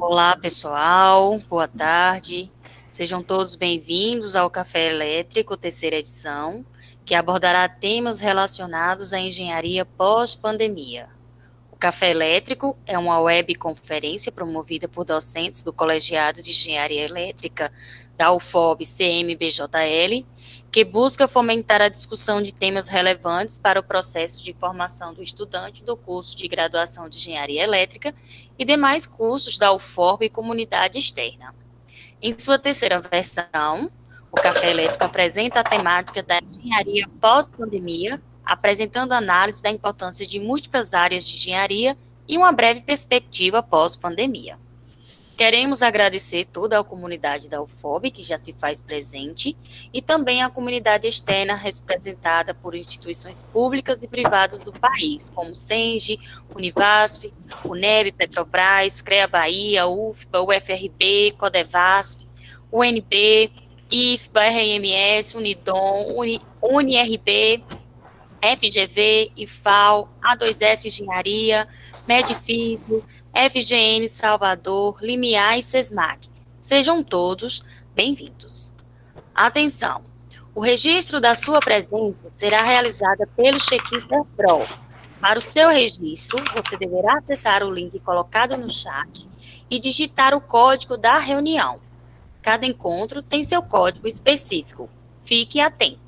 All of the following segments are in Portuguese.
Olá, pessoal. Boa tarde. Sejam todos bem-vindos ao Café Elétrico, terceira edição, que abordará temas relacionados à engenharia pós-pandemia. O Café Elétrico é uma webconferência promovida por docentes do Colegiado de Engenharia Elétrica da UFOB CMBJL, que busca fomentar a discussão de temas relevantes para o processo de formação do estudante do curso de graduação de Engenharia Elétrica e demais cursos da UFOB e comunidade externa. Em sua terceira versão, o Café Elétrico apresenta a temática da engenharia pós-pandemia, apresentando análise da importância de múltiplas áreas de engenharia e uma breve perspectiva pós-pandemia. Queremos agradecer toda a comunidade da UFOB, que já se faz presente, e também a comunidade externa representada por instituições públicas e privadas do país, como SENGE, Univasf, UNEB, Petrobras, CREA Bahia, UFBA, UFRB, Codevasf, UNB, IFBA, RMS, Unidom, UniRB, FGV, IFAL, A2S Engenharia, Medfísio, FGN Salvador, Limiar e SESMAC. Sejam todos bem-vindos. Atenção! O registro da sua presença será realizada pelo Checkista Pro. Para o seu registro, você deverá acessar o link colocado no chat e digitar o código da reunião. Cada encontro tem seu código específico. Fique atento.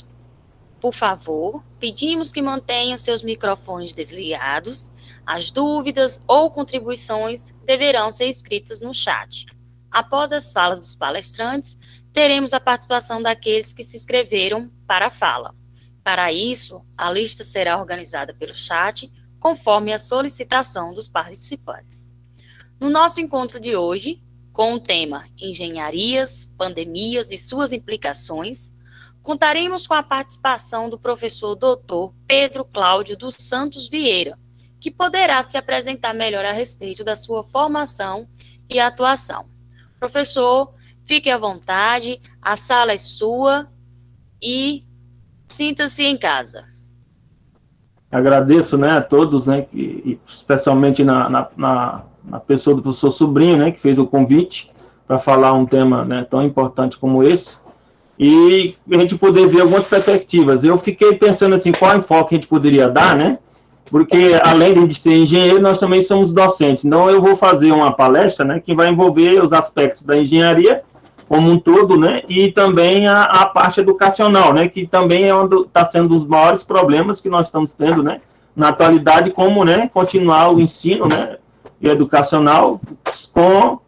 Por favor, pedimos que mantenham seus microfones desligados. As dúvidas ou contribuições deverão ser escritas no chat. Após as falas dos palestrantes, teremos a participação daqueles que se inscreveram para a fala. Para isso, a lista será organizada pelo chat, conforme a solicitação dos participantes. No nosso encontro de hoje, com o tema Engenharias, Pandemias e suas implicações, contaremos com a participação do professor Dr. Pedro Cláudio dos Santos Vieira, que poderá se apresentar melhor a respeito da sua formação e atuação. Professor, fique à vontade, a sala é sua e sinta-se em casa. Agradeço, né, a todos, né, especialmente na pessoa do professor Sobrinho, né, que fez o convite para falar um tema, né, tão importante como esse. E a gente poder ver algumas perspectivas. Eu fiquei pensando assim, qual enfoque a gente poderia dar, né? Porque além de ser engenheiro, nós também somos docentes. Então eu vou fazer uma palestra, né, que vai envolver os aspectos da engenharia como um todo, né, e também a parte educacional, né, que também é onde está sendo um dos maiores problemas que nós estamos tendo, né, na atualidade, como, né, continuar o ensino, né, educacional com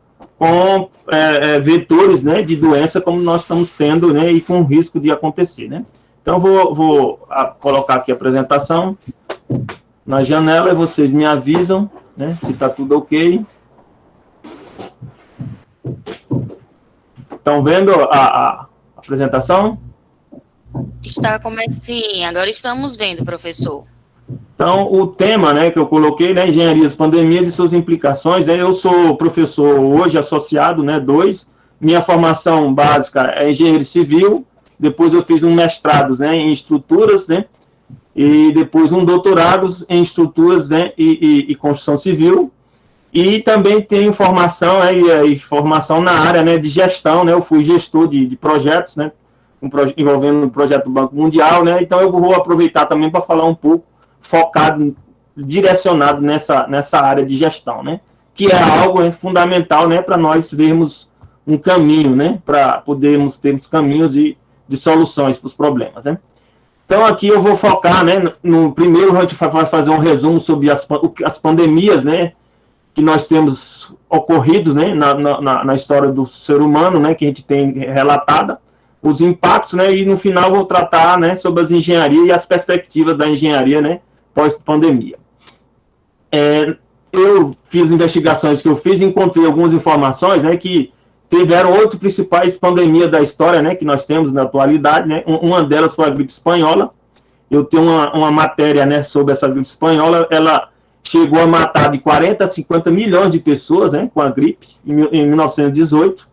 vetores, né, de doença como nós estamos tendo, né, e com risco de acontecer, né. Então, vou colocar aqui a apresentação na janela e vocês me avisam, né, se está tudo ok. Estão vendo a apresentação? Está sim, agora estamos vendo, professor. Então, o tema, né, que eu coloquei, né, engenharias, pandemias e suas implicações, eu sou professor hoje associado, né, 2, minha formação básica é engenheiro civil, depois eu fiz um mestrado, né, em estruturas, né, e depois um doutorado em estruturas, né, e construção civil, e também tenho formação, formação na área, né, de gestão, né, eu fui gestor de projetos, né, envolvendo o projeto do Banco Mundial, né, então eu vou aproveitar também para falar um pouco focado, direcionado nessa área de gestão, né? Que é algo fundamental, né, para nós vermos um caminho, né, para podermos termos caminhos de soluções para os problemas, né? Então, aqui eu vou focar, né, no primeiro a gente vai fazer um resumo sobre as pandemias, né, que nós temos ocorrido, né, na história do ser humano, né, que a gente tem relatada, os impactos, né, e no final vou tratar, né, sobre as engenharias e as perspectivas da engenharia, né, pós-pandemia. Eu fiz investigações que eu fiz e encontrei algumas informações, né, que tiveram 8 principais pandemias da história, né, que nós temos na atualidade, né, uma delas foi a gripe espanhola. Eu tenho uma matéria, né, sobre essa gripe espanhola, ela chegou a matar de 40 a 50 milhões de pessoas, né, com a gripe, em 1918,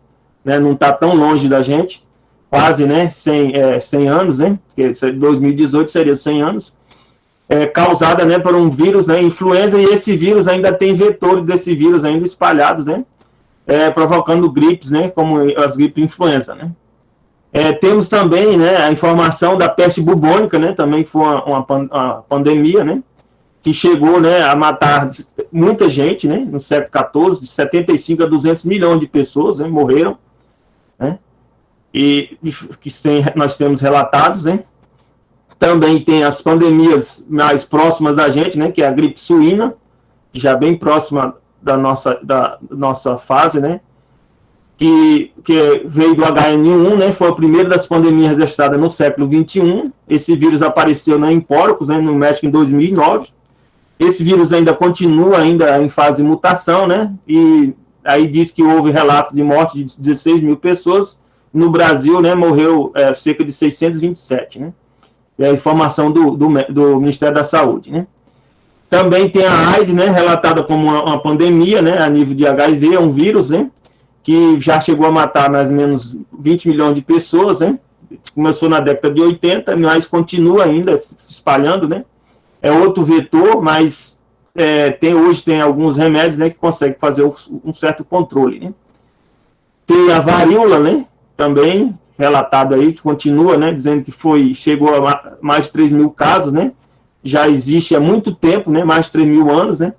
né, não está tão longe da gente, quase, né, 100 anos, né, porque 2018 seria 100 anos, causada, né, por um vírus, né, influenza, e esse vírus ainda tem vetores desse vírus ainda espalhados, né, provocando gripes, né, como as gripes influenza, né. Temos também, né, a informação da peste bubônica, né, também que foi uma pandemia, né, que chegou, né, a matar muita gente, né, no século XIV, de 75 a 200 milhões de pessoas, né, morreram, né, e que nós temos relatados, né. Também tem as pandemias mais próximas da gente, né, que é a gripe suína, já bem próxima da nossa fase, né, que veio do HN1, né, foi a primeira das pandemias registradas no século XXI. Esse vírus apareceu, né, em porcos, né, no México em 2009. Esse vírus ainda continua em fase de mutação, né, e aí diz que houve relatos de morte de 16 mil pessoas. No Brasil, né, morreu cerca de 627, né. É a informação do Ministério da Saúde, né. Também tem a AIDS, né, relatada como uma pandemia, né, a nível de HIV, é um vírus, né, que já chegou a matar mais ou menos 20 milhões de pessoas, né, começou na década de 80, mas continua ainda se espalhando, né, é outro vetor, mas hoje tem alguns remédios, né, que conseguem fazer um certo controle, né. Tem a varíola, né, também relatado aí, que continua, né, dizendo que chegou a mais de 3 mil casos, né, já existe há muito tempo, né, mais de 3 mil anos, né,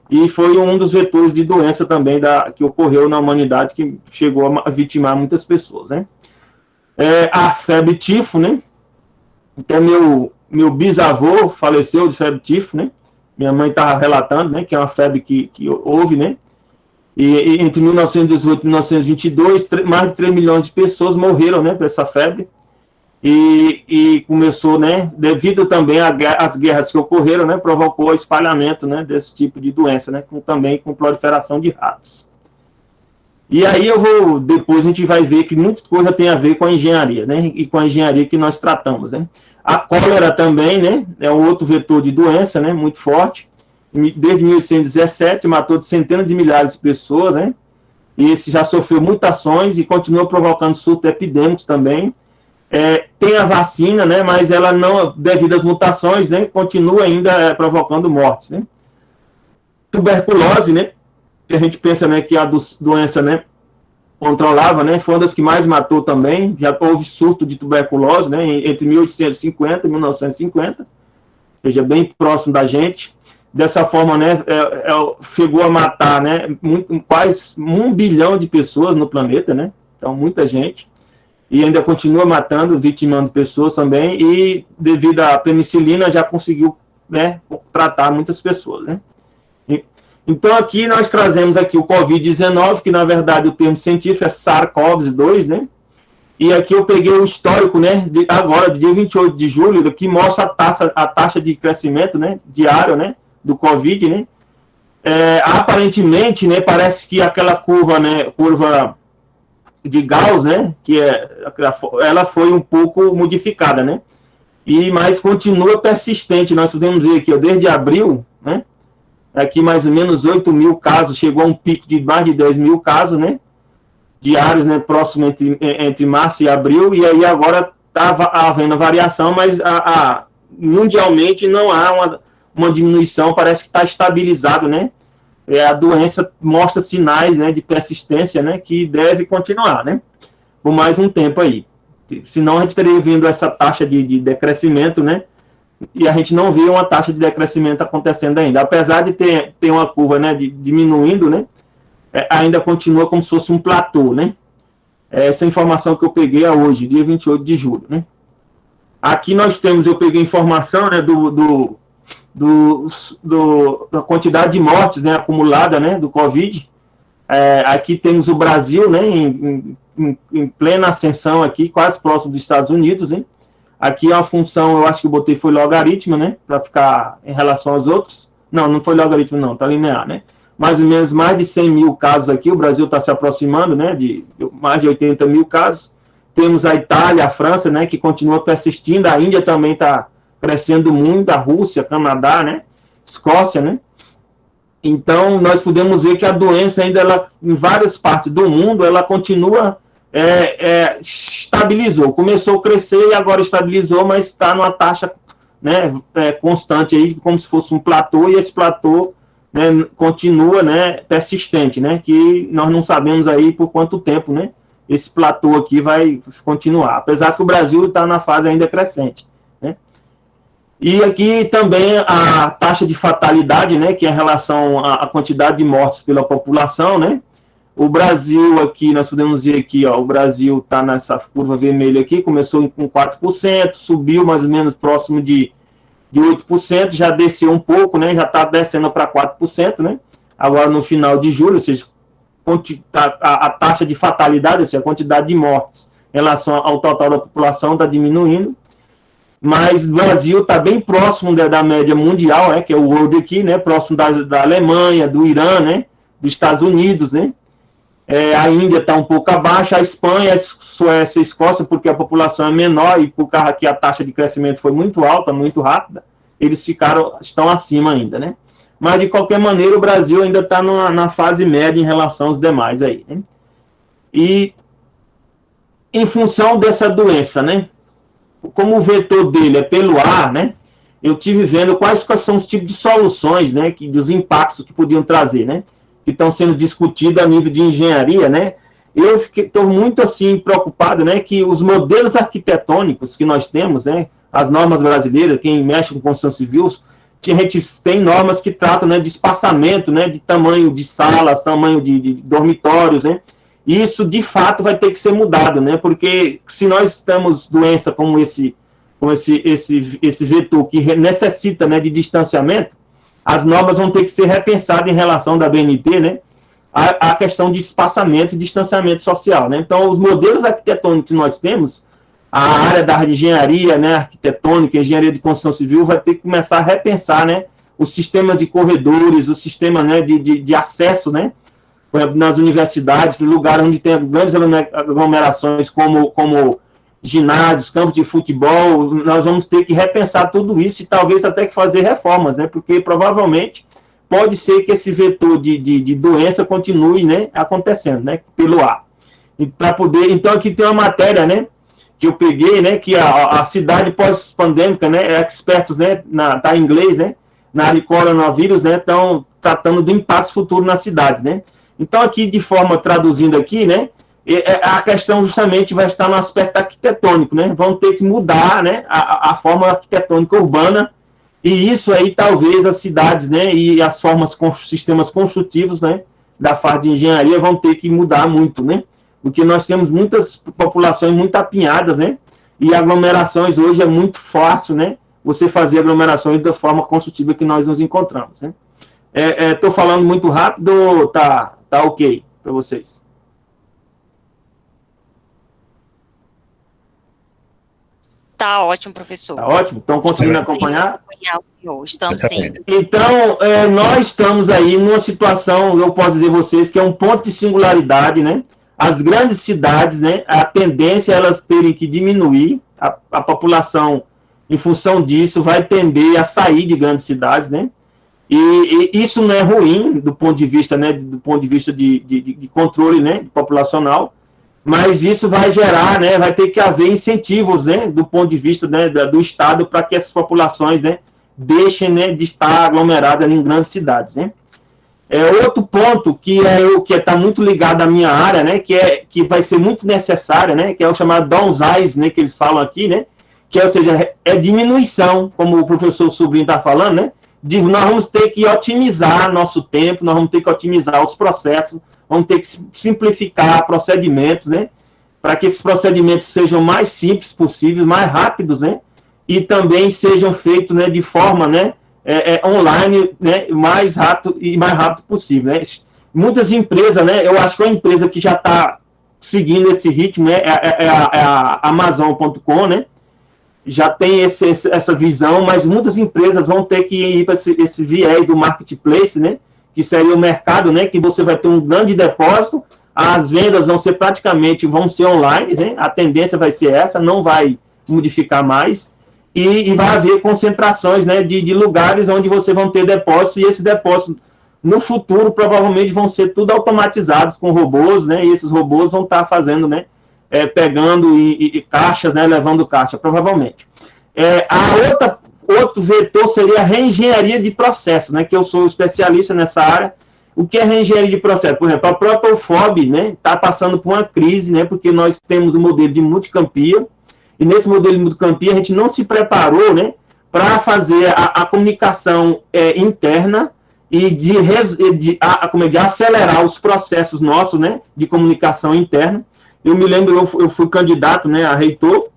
e foi um dos vetores de doença também que ocorreu na humanidade, que chegou a vitimar muitas pessoas, né. A febre tifo, né, até meu bisavô faleceu de febre tifo, né, minha mãe estava relatando, né, que é uma febre que houve, né, e entre 1918 e 1922, mais de 3 milhões de pessoas morreram, né, por essa febre, e começou, né, devido também às guerras que ocorreram, né, provocou o espalhamento, né, desse tipo de doença, né, também com proliferação de ratos. E aí depois a gente vai ver que muita coisa tem a ver com a engenharia, né, e com a engenharia que nós tratamos, né. A cólera também, né, é um outro vetor de doença, né, muito forte. Desde 1817 matou centenas de milhares de pessoas, né, e esse já sofreu mutações e continua provocando surtos epidêmicos também. Tem a vacina, né, mas ela não, devido às mutações, né, continua ainda provocando mortes, né. Tuberculose, né, que a gente pensa, né, que a doença, né, controlava, né, foi uma das que mais matou também. Já houve surto de tuberculose, né, entre 1850 e 1950, ou seja, bem próximo da gente. Dessa forma, né, chegou a matar, né, quase 1 bilhão de pessoas no planeta, né, então muita gente, e ainda continua matando, vitimando pessoas também, e devido à penicilina já conseguiu, né, tratar muitas pessoas, né. Então aqui nós trazemos aqui o Covid-19, que na verdade o termo científico é SARS-CoV-2, né, e aqui eu peguei o histórico, né, agora, do dia 28 de julho, que mostra a taxa de crescimento, né, diário, né, do Covid, né. Aparentemente, né, parece que aquela curva, né, curva de Gauss, né, ela foi um pouco modificada, né, mas continua persistente. Nós podemos ver aqui, ó, desde abril, né, aqui mais ou menos 8 mil casos, chegou a um pico de mais de 10 mil casos, né, diários, né, próximo entre março e abril, e aí agora está havendo variação, mas mundialmente não há uma diminuição, parece que está estabilizado, né, a doença mostra sinais, né, de persistência, né, que deve continuar, né, por mais um tempo aí. Senão a gente teria vindo essa taxa de decrescimento, né, e a gente não vê uma taxa de decrescimento acontecendo ainda. Apesar de ter uma curva, né, diminuindo, né, ainda continua como se fosse um platô, né. Essa informação que eu peguei hoje, dia 28 de julho, né. Aqui nós temos, eu peguei informação, né, da quantidade de mortes, né, acumulada, né, do Covid. Aqui temos o Brasil, né, em plena ascensão aqui, quase próximo dos Estados Unidos, hein. Aqui é uma função, eu acho que eu botei foi logaritmo, né, para ficar em relação aos outros. Não foi logaritmo não, tá linear, né. Mais ou menos mais de 100 mil casos aqui, o Brasil está se aproximando, né, de mais de 80 mil casos. Temos a Itália, a França, né, que continua persistindo, a Índia também está crescendo muito, a Rússia, Canadá, né, Escócia, né. Então, nós podemos ver que a doença ainda, em várias partes do mundo, ela continua, estabilizou, começou a crescer e agora estabilizou, mas está numa taxa, né, constante aí, como se fosse um platô, e esse platô né, continua, né, persistente, né, que nós não sabemos aí por quanto tempo, né, esse platô aqui vai continuar, apesar que o Brasil está na fase ainda crescente, né. E aqui também a taxa de fatalidade, né, que é em relação à quantidade de mortes pela população, né. O Brasil aqui, nós podemos ver aqui, ó, o Brasil está nessa curva vermelha aqui, começou com 4%, subiu mais ou menos próximo de 8%, já desceu um pouco, né, já está descendo para 4%, né, agora no final de julho, ou seja, a taxa de fatalidade, ou seja, a quantidade de mortes em relação ao total da população está diminuindo, mas o Brasil está bem próximo da média mundial, né, que é o World aqui, né, próximo da Alemanha, do Irã, né, dos Estados Unidos, né, a Índia está um pouco abaixo, a Espanha, a Suécia, a Escócia, porque a população é menor e por causa que a taxa de crescimento foi muito alta, muito rápida, eles estão acima ainda, né? Mas, de qualquer maneira, o Brasil ainda está na fase média em relação aos demais aí, né? E, em função dessa doença, né? Como o vetor dele é pelo ar, né? Eu tive vendo quais são os tipos de soluções, né? Dos impactos que podiam trazer, né? Que estão sendo discutidos a nível de engenharia, né? Eu estou muito assim preocupado, né? Que os modelos arquitetônicos que nós temos, né? As normas brasileiras, quem mexe com construção civil, a gente tem normas que tratam, né, de espaçamento, né? De tamanho de salas, tamanho de dormitórios, né? E isso de fato vai ter que ser mudado, né? Porque se nós temos doença como esse vetor que necessita, né, de distanciamento, as normas vão ter que ser repensadas em relação da BNT, né, a questão de espaçamento e distanciamento social, né. Então, os modelos arquitetônicos que nós temos, a área da engenharia, né, arquitetônica, engenharia de construção civil, vai ter que começar a repensar, né, o sistema de corredores, o sistema, né, de acesso, né, por exemplo, nas universidades, lugares onde tem grandes aglomerações como ginásios, campos de futebol, nós vamos ter que repensar tudo isso e talvez até que fazer reformas, né? Porque provavelmente pode ser que esse vetor de doença continue, né, acontecendo, né, pelo ar. E para poder, então aqui tem uma matéria, né, que eu peguei, né, que a cidade pós-pandêmica, né, expertos, né, tá em inglês, né, na área de coronavírus, né, estão tratando do impacto futuro nas cidades, né. Então aqui de forma traduzindo aqui, né, a questão justamente vai estar no aspecto arquitetônico, né? Vão ter que mudar, né, a forma arquitetônica urbana, e isso aí talvez as cidades, né, e as formas, sistemas construtivos, né, da fase de engenharia vão ter que mudar muito, né? Porque nós temos muitas populações muito apinhadas, né? E aglomerações hoje é muito fácil, né? Você fazer aglomerações da forma construtiva que nós nos encontramos, né? Estou falando muito rápido, tá ok para vocês? Tá ótimo, professor. Tá ótimo? Estão conseguindo acompanhar? Estamos sim. Então, nós estamos aí numa situação, eu posso dizer a vocês, que é um ponto de singularidade, né? As grandes cidades, né? A tendência é elas terem que diminuir, a população, em função disso, vai tender a sair de grandes cidades, né? E isso não é ruim do ponto de vista, né? Do ponto de vista de controle, né? Populacional. Mas isso vai gerar, né, vai ter que haver incentivos, né, do ponto de vista, né, do Estado para que essas populações, né, deixem, né, de estar aglomeradas em grandes cidades, né. Outro ponto que está muito ligado à minha área, né, que vai ser muito necessária, né, que é o chamado downsize, né, que eles falam aqui, né, ou seja, diminuição, como o professor Sobrinho está falando, né, nós vamos ter que otimizar nosso tempo, nós vamos ter que otimizar os processos, vamos ter que simplificar procedimentos, né, para que esses procedimentos sejam mais simples possíveis, mais rápidos, né, e também sejam feitos, né, de forma, né, online, né, mais rápido possível, né. Muitas empresas, né, eu acho que uma empresa que já está seguindo esse ritmo, né, é a Amazon.com, né, já tem essa visão, mas muitas empresas vão ter que ir para esse viés do marketplace, né, que seria o mercado, né, que você vai ter um grande depósito, as vendas vão ser online, né, a tendência vai ser essa, não vai modificar mais, e vai haver concentrações, né, de lugares onde você vão ter depósito, e esse depósito, no futuro, provavelmente vão ser tudo automatizados com robôs, né, e esses robôs vão estar fazendo, né, pegando caixas, né, levando caixa, provavelmente. A outra outro vetor seria a reengenharia de processos, né, que eu sou especialista nessa área. O que é reengenharia de processo? Por exemplo, a própria UFOB, né, está passando por uma crise, né, porque nós temos um modelo de multicampia, e nesse modelo de multicampia a gente não se preparou, né, para fazer a comunicação interna e de acelerar os processos nossos, né, de comunicação interna. Eu me lembro, eu fui candidato, né, a reitor,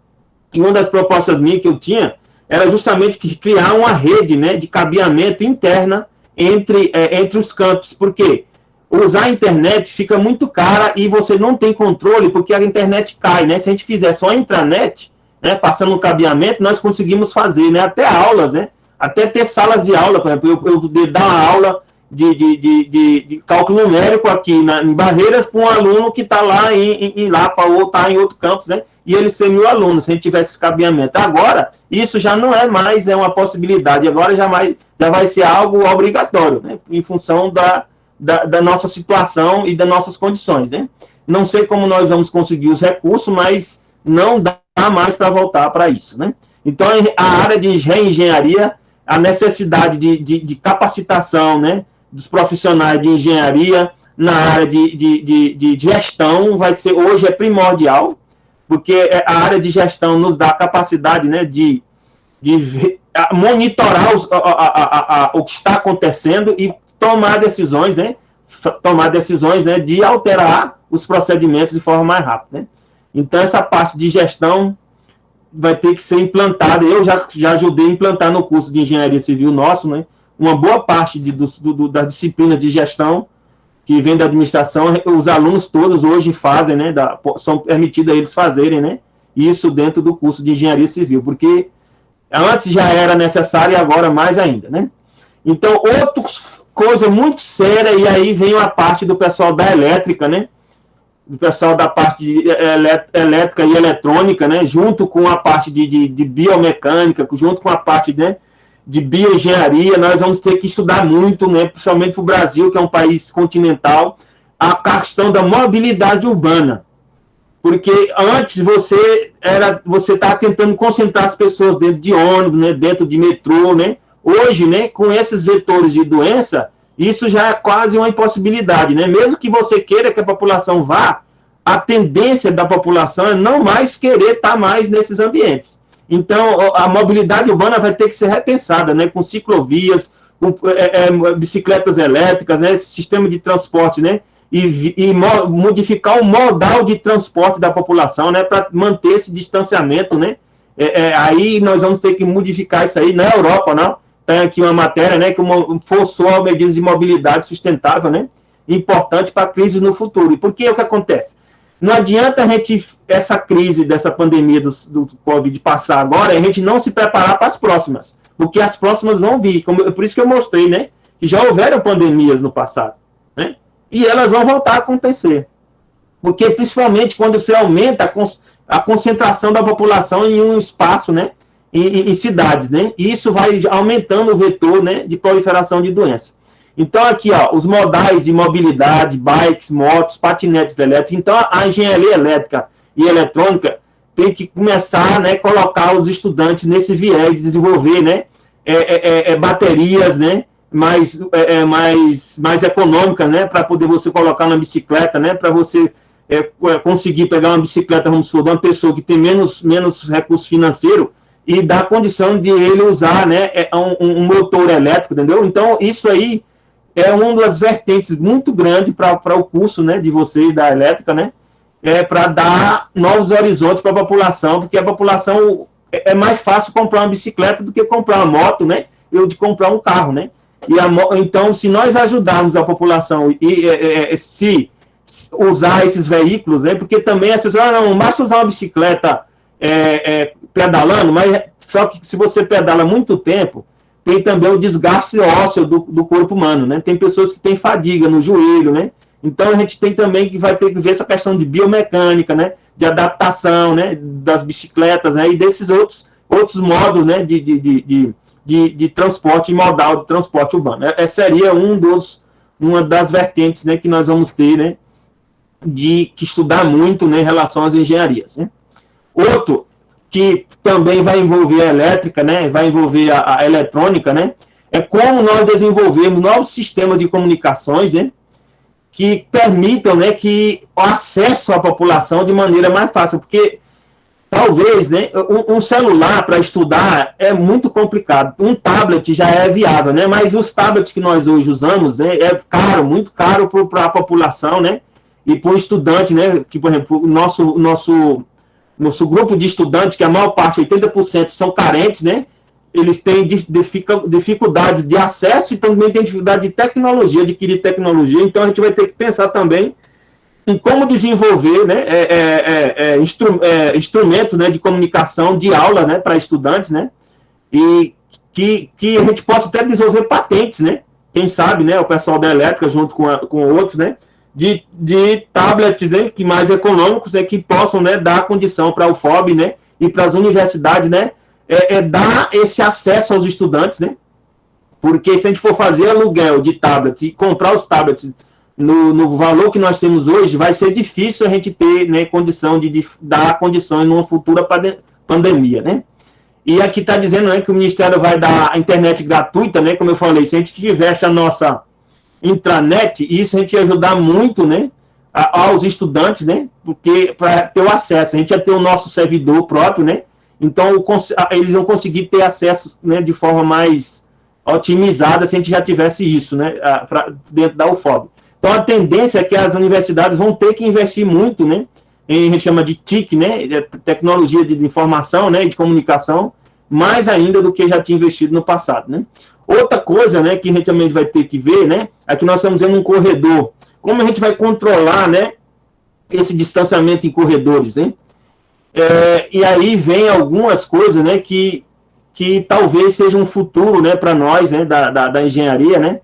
e uma das propostas minhas que eu tinha era justamente criar uma rede, né, de cabeamento interna entre os campos, porque usar a internet fica muito cara e você não tem controle, porque a internet cai, né? Se a gente fizer só a intranet, né, passando um cabeamento, nós conseguimos fazer, né, até aulas, né? Até ter salas de aula, por exemplo, eu dar uma aula de cálculo numérico aqui em Barreiras para um aluno que está lá em Lapa ou está em outro campus, né? E ele ser 1.000 alunos, se a gente tivesse esse cabeamento. Agora, isso já não é mais uma possibilidade, agora já vai ser algo obrigatório, né? Em função da nossa situação e das nossas condições, né? Não sei como nós vamos conseguir os recursos, mas não dá mais para voltar para isso, né? Então, a área de reengenharia, a necessidade de capacitação, né, dos profissionais de engenharia na área de gestão vai ser, hoje é primordial, porque a área de gestão nos dá a capacidade, né, de monitorar o que está acontecendo e tomar decisões, né, de alterar os procedimentos de forma mais rápida, né? Então, essa parte de gestão vai ter que ser implantada. Eu já ajudei a implantar no curso de engenharia civil nosso, né, uma boa parte das disciplinas de gestão que vem da administração, os alunos todos hoje fazem, né, são permitidos a eles fazerem, né, isso dentro do curso de engenharia civil, porque antes já era necessário e agora mais ainda, né. Então, outra coisa muito séria, e aí vem a parte do pessoal da elétrica, né, do pessoal da parte de elétrica e eletrônica, né, junto com a parte de biomecânica, junto com a parte, né, de bioengenharia, nós vamos ter que estudar muito, né, principalmente para o Brasil, que é um país continental, a questão da mobilidade urbana. Porque antes você estava tentando concentrar as pessoas dentro de ônibus, né, dentro de metrô, né? Hoje, né, com esses vetores de doença, isso já é quase uma impossibilidade, né? Mesmo que você queira que a população vá, a tendência da população é não mais querer estar mais nesses ambientes. Então, a mobilidade urbana vai ter que ser repensada, né? Com ciclovias, com bicicletas elétricas, né? Esse sistema de transporte, né? E modificar o modal de transporte da população, né? Para manter esse distanciamento, né? Aí nós vamos ter que modificar isso aí. Na Europa, não? Tem aqui uma matéria, né, que forçou a medidas de mobilidade sustentável, né, importante para a crise no futuro. E por que é o que acontece? Não adianta essa crise dessa pandemia do Covid passar agora e a gente não se preparar para as próximas, porque as próximas vão vir. Por isso que eu mostrei, né, que já houveram pandemias no passado, né, e elas vão voltar a acontecer. Porque principalmente quando você aumenta a concentração da população em um espaço, né, em cidades, né? E isso vai aumentando o vetor, né, de proliferação de doença. Então, aqui, ó, os modais de mobilidade, bikes, motos, patinetes elétricos. Então, a engenharia elétrica e eletrônica tem que começar, né, colocar os estudantes nesse viés de desenvolver, né, baterias, né, mais econômicas, né, para poder você colocar na bicicleta, né, para você conseguir pegar uma bicicleta, vamos supor, de uma pessoa que tem menos recurso financeiro, e dá condição de ele usar, né, um motor elétrico, entendeu? Então, isso aí é uma das vertentes muito grande para o curso, né, de vocês da elétrica, né, para dar novos horizontes para a população, porque a população é mais fácil comprar uma bicicleta do que comprar uma moto, né, ou de comprar um carro, né. Então, se nós ajudarmos a população se usar esses veículos, né, porque também as pessoas, não basta usar uma bicicleta pedalando, mas só que se você pedala muito tempo, tem também o desgaste ósseo do corpo humano, né? Tem pessoas que têm fadiga no joelho, né? Então, a gente tem também que vai ter que ver essa questão de biomecânica, né? De adaptação, né? Das bicicletas, né? E desses outros modos, né? De transporte modal, de transporte urbano. Seria uma das vertentes, né? Que nós vamos ter, né? Que estudar muito, né? Em relação às engenharias, né? Outro, que também vai envolver a elétrica, né, vai envolver a eletrônica, né, é como nós desenvolvemos novos sistemas de comunicações, né, que permitam, né, que o acesso à população de maneira mais fácil, porque talvez, né, um celular para estudar é muito complicado, um tablet já é viável, né, mas os tablets que nós hoje usamos, né, é caro, muito caro para a população, né, e para o estudante, né, que, por exemplo, o nosso grupo de estudantes, que a maior parte, 80%, são carentes, né, eles têm dificuldades de acesso e também têm dificuldade de tecnologia, adquirir tecnologia, então a gente vai ter que pensar também em como desenvolver, né, instrumentos, né, de comunicação, de aula, né, para estudantes, né, e que a gente possa até desenvolver patentes, né, quem sabe, né, o pessoal da elétrica junto com outros, né, de tablets, né, que mais econômicos, né, que possam, né, dar condição para o FOB, né, e para as universidades, né, dar esse acesso aos estudantes, né, porque se a gente for fazer aluguel de tablets e comprar os tablets no valor que nós temos hoje, vai ser difícil a gente ter, né, condição de dar condições numa futura pandemia, né? E aqui está dizendo, né, que o Ministério vai dar a internet gratuita, né? Como eu falei, se a gente tivesse a nossa intranet, isso a gente ia ajudar muito, né, aos estudantes, né? Porque para ter o acesso, a gente ia ter o nosso servidor próprio, né? Então eles vão conseguir ter acesso, né, de forma mais otimizada se a gente já tivesse isso, né, dentro da UFOB. Então, a tendência é que as universidades vão ter que investir muito, né, a gente chama de TIC, né, tecnologia de informação, né, e de comunicação, mais ainda do que já tinha investido no passado, né. Outra coisa, né, que a gente também vai ter que ver, né, é que nós estamos em um corredor. Como a gente vai controlar, né, esse distanciamento em corredores, né? E aí vem algumas coisas, né, que talvez seja um futuro, né, para nós, né, da engenharia, né,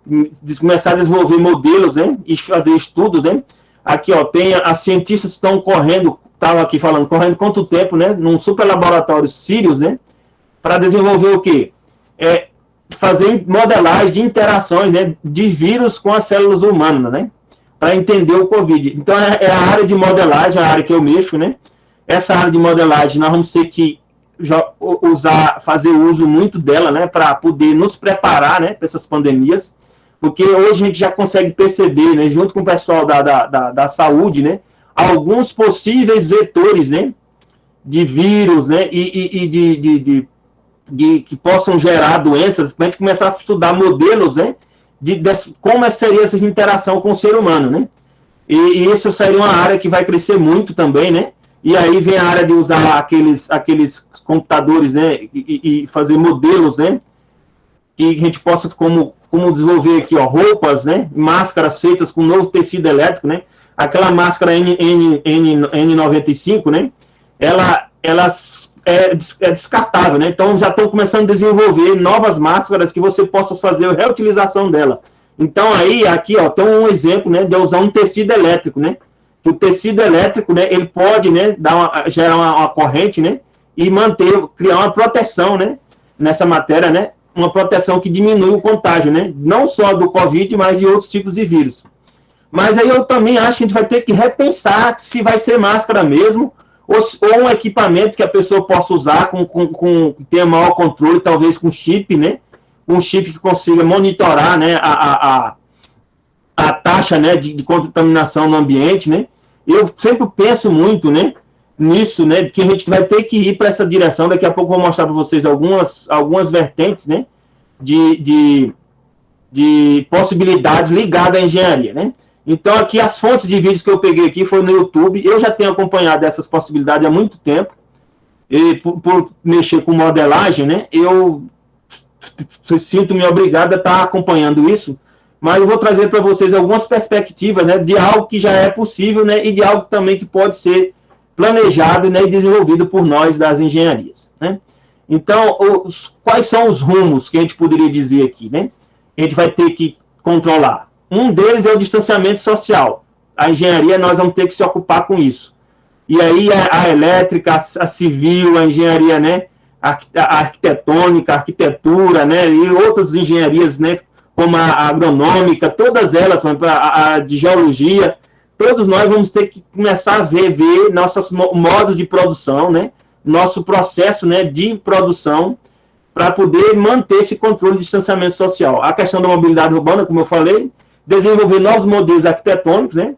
de começar a desenvolver modelos, né, e fazer estudos, né. Aqui, ó, tem as cientistas estão correndo, estavam aqui falando, correndo quanto tempo, né, num super laboratório Sirius, né, para desenvolver o quê? Fazer modelagem de interações, né, de vírus com as células humanas, né, para entender o Covid. Então, é a área de modelagem, a área que eu mexo, né. Essa área de modelagem, nós vamos ter que fazer uso muito dela, né, para poder nos preparar, né, para essas pandemias, porque hoje a gente já consegue perceber, né, junto com o pessoal da saúde, né, alguns possíveis vetores, né, de vírus, né, e que possam gerar doenças, para a gente começar a estudar modelos, né, de como seria essa interação com o ser humano, né, e isso seria uma área que vai crescer muito também, né. E aí vem a área de usar aqueles computadores, né, e fazer modelos, né, que a gente possa como desenvolver aqui, ó, roupas, né, máscaras feitas com novo tecido elétrico, né, aquela máscara N95, né, ela é descartável, né, então já estão começando a desenvolver novas máscaras que você possa fazer a reutilização dela. Então aí, aqui, ó, tem um exemplo, né, de usar um tecido elétrico, né, que o tecido elétrico, né, ele pode, né, gerar uma corrente, né, e criar uma proteção, né, nessa matéria, né, uma proteção que diminui o contágio, né, não só do Covid, mas de outros tipos de vírus. Mas aí eu também acho que a gente vai ter que repensar se vai ser máscara mesmo, ou um equipamento que a pessoa possa usar que tenha maior controle, talvez com chip, né, um chip que consiga monitorar, né, a taxa, né, de contaminação no ambiente, né. Eu sempre penso muito, né, nisso, né, que a gente vai ter que ir para essa direção. Daqui a pouco eu vou mostrar para vocês algumas vertentes, né, de possibilidades ligadas à engenharia, né. Então, aqui, as fontes de vídeos que eu peguei aqui foi no YouTube. Eu já tenho acompanhado essas possibilidades há muito tempo, e por mexer com modelagem, né, eu sinto-me obrigado a estar acompanhando isso, mas eu vou trazer para vocês algumas perspectivas, né, de algo que já é possível, né, e de algo também que pode ser planejado, né, e desenvolvido por nós das engenharias, né. Então, quais são os rumos que a gente poderia dizer aqui, né? A gente vai ter que controlar. Um deles é o distanciamento social. A engenharia, nós vamos ter que se ocupar com isso. E aí a elétrica, a civil, a engenharia, né, a arquitetônica, a arquitetura, né, e outras engenharias, né, como a agronômica, todas elas, a de geologia, todos nós vamos ter que começar a ver nossos modos de produção, né, nosso processo, né, de produção para poder manter esse controle de distanciamento social. A questão da mobilidade urbana, como eu falei, desenvolver novos modelos arquitetônicos, né,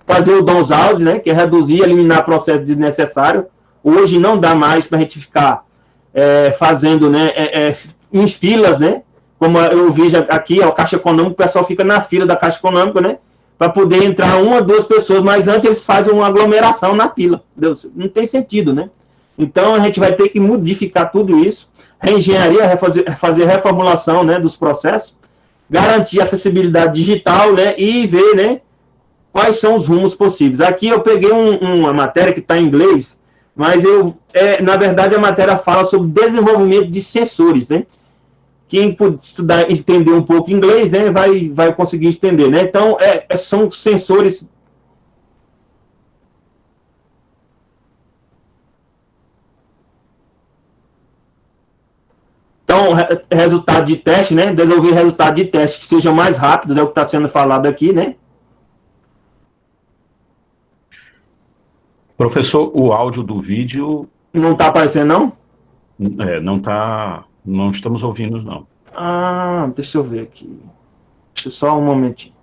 fazer o downsize, né, que é reduzir, eliminar processo desnecessário. Hoje não dá mais para a gente ficar fazendo, né, em filas, né, como eu vi aqui, a Caixa Econômica, o pessoal fica na fila da Caixa Econômica, né, para poder entrar uma, duas pessoas, mas antes eles fazem uma aglomeração na fila. Deus, não tem sentido, né? Então a gente vai ter que modificar tudo isso, reengenharia, fazer reformulação, né, dos processos, garantir acessibilidade digital, né, e ver, né, quais são os rumos possíveis. Aqui eu peguei uma matéria que está em inglês, mas na verdade a matéria fala sobre desenvolvimento de sensores, né? Quem estudar, entender um pouco inglês, né, vai conseguir entender, né? Então, são sensores. Então, resultado de teste, né? Desenvolver resultado de teste que sejam mais rápidos, é o que está sendo falado aqui, né? Professor, o áudio do vídeo... Não está aparecendo, não? Não está... Não estamos ouvindo, não. Ah, deixa eu ver aqui. Deixa só um momentinho.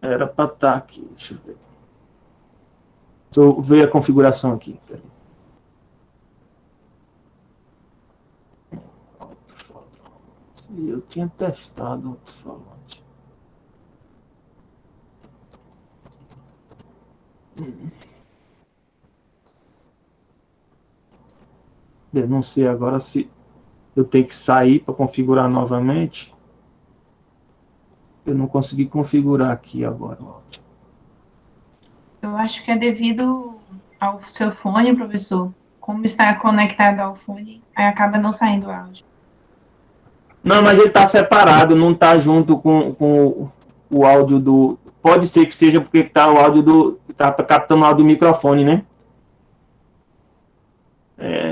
Era para estar aqui, deixa eu ver. Deixa eu ver a configuração aqui. Eu tinha testado o alto-falante. Eu não sei agora se eu tenho que sair para configurar novamente. Eu não consegui configurar aqui agora. Eu acho que é devido ao seu fone, professor. Como está conectado ao fone, aí acaba não saindo o áudio. Não, mas ele está separado, não está junto com o áudio do... Pode ser que seja porque está o áudio do... Está captando o áudio do microfone, né?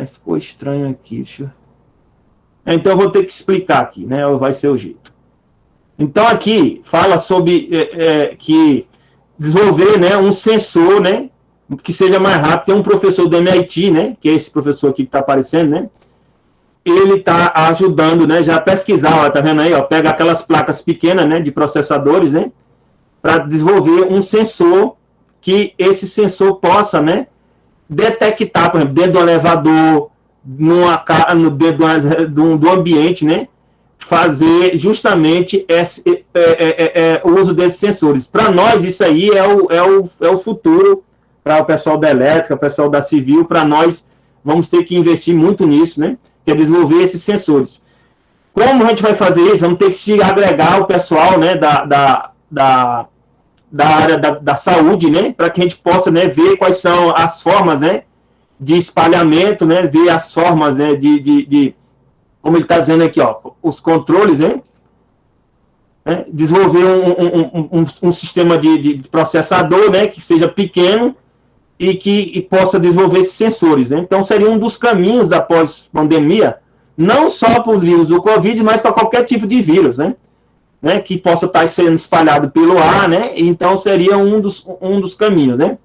Ficou estranho aqui, deixa eu... Então eu vou ter que explicar aqui, né? Vai ser o jeito. Então aqui fala sobre que desenvolver, né, um sensor, né, que seja mais rápido. Tem um professor do MIT, né, que é esse professor aqui que está aparecendo, né? Ele está ajudando, né, já a pesquisar, ó, tá vendo aí, ó, pega aquelas placas pequenas, né, de processadores, né, para desenvolver um sensor que esse sensor possa, né, detectar, por exemplo, dentro do elevador, dentro do ambiente, né, fazer justamente o uso desses sensores. Para nós, isso aí é o futuro, para o pessoal da elétrica, o pessoal da civil, para nós, vamos ter que investir muito nisso, né, que é desenvolver esses sensores. Como a gente vai fazer isso? Vamos ter que agregar o pessoal, né, da área da saúde, né, para que a gente possa, né, ver quais são as formas, né, de espalhamento, né, ver as formas, né, como ele está dizendo aqui, ó, os controles, né, desenvolver um sistema de processador, né, que seja pequeno e que possa desenvolver esses sensores, né. Então, seria um dos caminhos da pós-pandemia, não só para o vírus do Covid, mas para qualquer tipo de vírus, né, que possa estar sendo espalhado pelo ar, né, então seria um dos caminhos, né.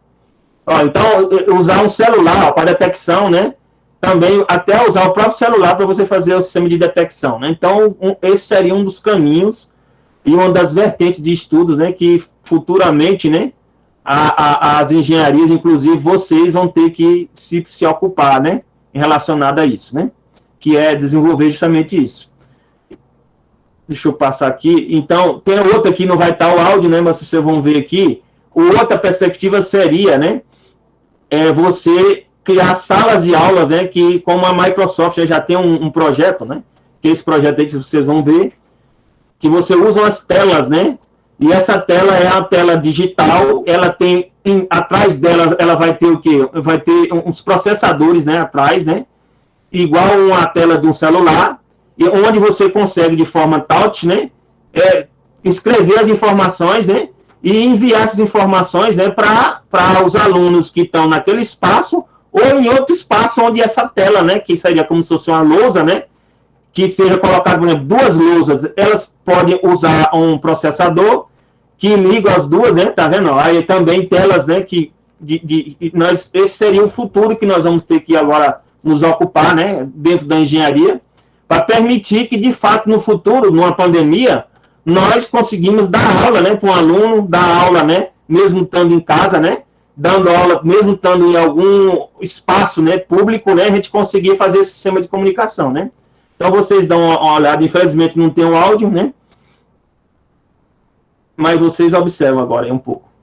Ó, então, usar um celular para detecção, né, também até usar o próprio celular para você fazer o sistema de detecção, né. Então, esse seria um dos caminhos e uma das vertentes de estudos, né, que futuramente, né, as engenharias, inclusive vocês, vão ter que se ocupar, né, relacionado a isso, né, que é desenvolver justamente isso. Deixa eu passar aqui. Então, tem outra aqui, não vai estar o áudio, né, mas vocês vão ver aqui. Outra perspectiva seria, né, você criar salas de aulas, né, que como a Microsoft já tem um projeto, né, que esse projeto aí que vocês vão ver, que você usa as telas, né, e essa tela é a tela digital, ela tem, atrás dela, ela vai ter o quê? Vai ter uns processadores, né, atrás, né, igual uma tela de um celular, e onde você consegue, de forma touch, né, escrever as informações, né, e enviar essas informações, né, para os alunos que estão naquele espaço ou em outro espaço onde essa tela, né, que seria como se fosse uma lousa, né, que seja colocado, por exemplo, duas lousas, elas podem usar um processador que liga as duas, né, tá vendo? Aí também telas, né, que esse seria o futuro que nós vamos ter que agora nos ocupar, né, dentro da engenharia, para permitir que, de fato, no futuro, numa pandemia, nós conseguimos dar aula, né, para um aluno, dar aula, né, mesmo estando em casa, né, dando aula, mesmo estando em algum espaço, né, público, né, a gente conseguir fazer esse sistema de comunicação, né. Então, vocês dão uma olhada, infelizmente não tem o áudio, né, mas vocês observam agora um pouco.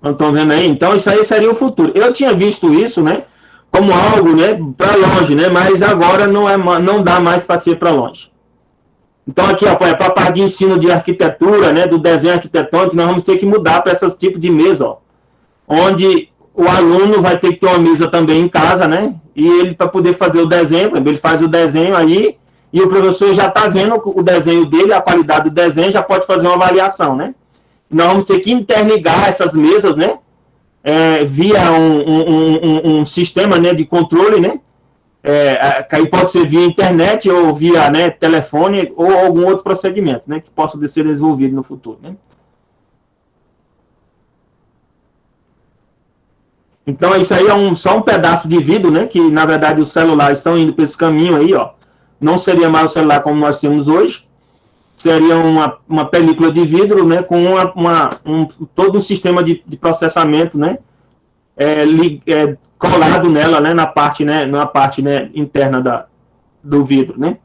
Não estão vendo aí? Então, isso aí seria o futuro. Eu tinha visto isso, né, como algo, né, para longe, né, mas agora não dá mais para ser para longe. Então, aqui, ó, para a parte de ensino de arquitetura, né, do desenho arquitetônico, nós vamos ter que mudar para esses tipos de mesa, ó, onde o aluno vai ter que ter uma mesa também em casa, né, e ele, para poder fazer o desenho, ele faz o desenho aí, e o professor já está vendo o desenho dele, a qualidade do desenho, já pode fazer uma avaliação, né. Nós vamos ter que interligar essas mesas, né, via um sistema, né, de controle, né, aí pode ser via internet ou via, né, telefone ou algum outro procedimento, né, que possa ser desenvolvido no futuro, né. Então, isso aí é só um pedaço de vidro, né, que, na verdade, os celulares estão indo para esse caminho aí, ó. Não seria mais o celular como nós temos hoje, seria uma película de vidro, né, com todo um sistema de processamento, né, colado nela, né, na parte, né, interna do vidro, né.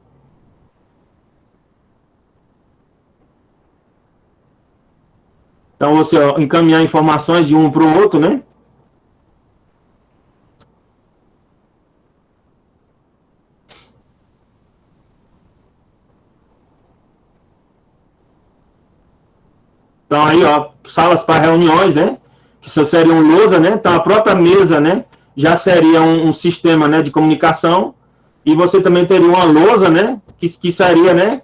Então, você encaminhar informações de um para o outro, né. Então, aí, ó, salas para reuniões, né, que seriam lousa, né, então a própria mesa, né, já seria um sistema, né, de comunicação, e você também teria uma lousa, né, que seria, né,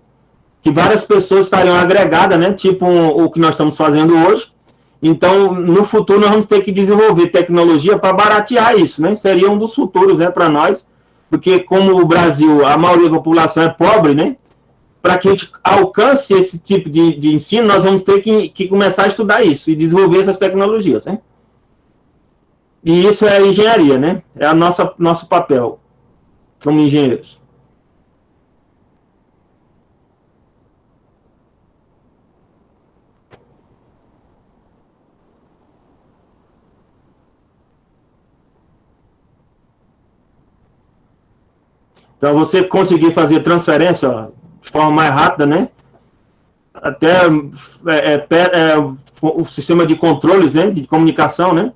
que várias pessoas estariam agregadas, né, tipo o que nós estamos fazendo hoje. Então, no futuro, nós vamos ter que desenvolver tecnologia para baratear isso, né, seria um dos futuros, né, para nós, porque como o Brasil, a maioria da população é pobre, né, para que a gente alcance esse tipo de ensino, nós vamos ter que começar a estudar isso e desenvolver essas tecnologias, né? E isso é engenharia, né? É nosso papel como engenheiros. Então, você conseguir fazer transferência, ó, de forma mais rápida, né? Até o sistema de controles, né, de comunicação, né?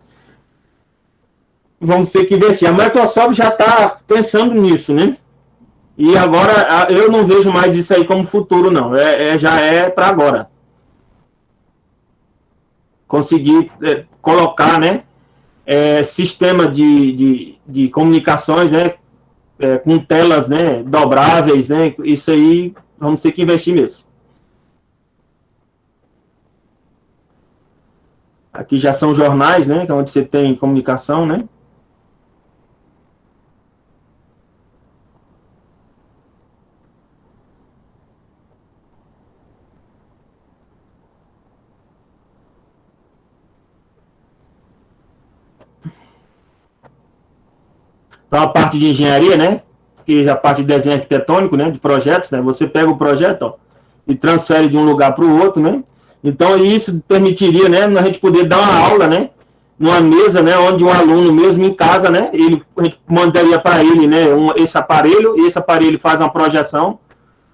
Vamos ter que investir. A Microsoft já está pensando nisso, né? E agora eu não vejo mais isso aí como futuro, não. Já é para agora. Conseguir colocar, né, sistema de comunicações, né, com telas, né, dobráveis, né? Isso aí vamos ter que investir mesmo. Aqui já são jornais, né, que é onde você tem comunicação, né? Então, a parte de engenharia, né, que é a parte de desenho arquitetônico, né, de projetos, né, você pega o projeto, ó, e transfere de um lugar para o outro, né. Então, isso permitiria, né, a gente poder dar uma aula, né, numa mesa, né, onde um aluno mesmo em casa, né, a gente mandaria para ele, né, esse aparelho faz uma projeção,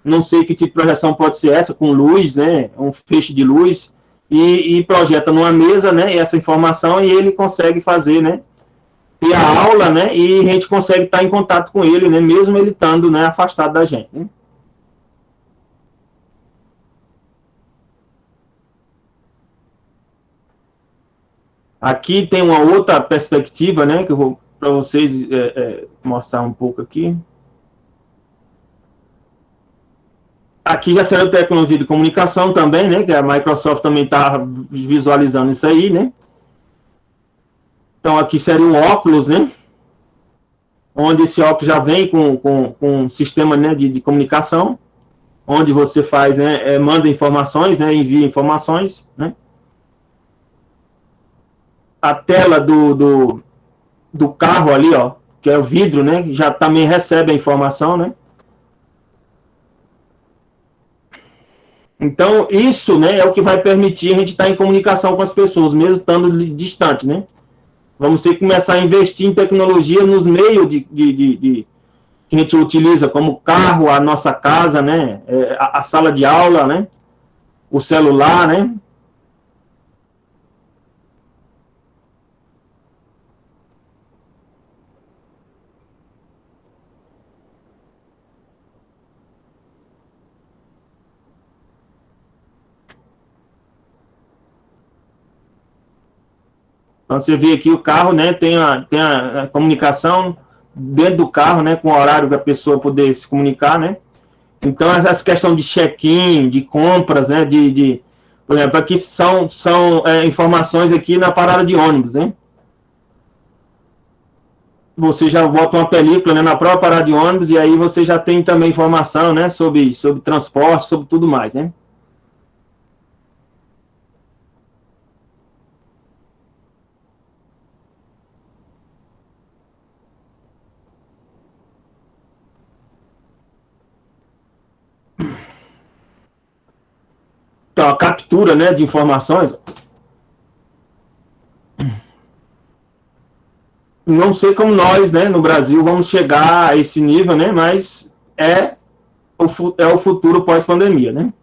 não sei que tipo de projeção pode ser essa, com luz, né, um feixe de luz, e projeta numa mesa, né, essa informação, e ele consegue fazer, né, ter a aula, né, e a gente consegue estar em contato com ele, né, mesmo ele estando, né, afastado da gente, né. Aqui tem uma outra perspectiva, né, que eu vou para vocês mostrar um pouco aqui. Aqui já será tecnologia de comunicação também, né? Que a Microsoft também está visualizando isso aí, né? Então aqui seria um óculos, né? Onde esse óculos já vem com um sistema, né, de comunicação, onde você faz, né, manda informações, né, envia informações, né? A tela do carro ali, ó, que é o vidro, né, já também recebe a informação, né? Então, isso, né, é o que vai permitir a gente estar em comunicação com as pessoas, mesmo estando distante, né? Vamos ter que começar a investir em tecnologia nos meios que a gente utiliza, como carro, a nossa casa, né? A sala de aula, né? O celular, né? Então, você vê aqui o carro, né? Tem a comunicação dentro do carro, né? Com o horário da pessoa poder se comunicar, né? Então, essa questão de check-in, de compras, né? Por exemplo, aqui são informações aqui na parada de ônibus, né? Você já bota uma película, né, na própria parada de ônibus e aí você já tem também informação, né, sobre transporte, sobre tudo mais, né? Então, a captura, né, de informações, não sei como nós, né, no Brasil, vamos chegar a esse nível, né, mas é o futuro pós-pandemia, né?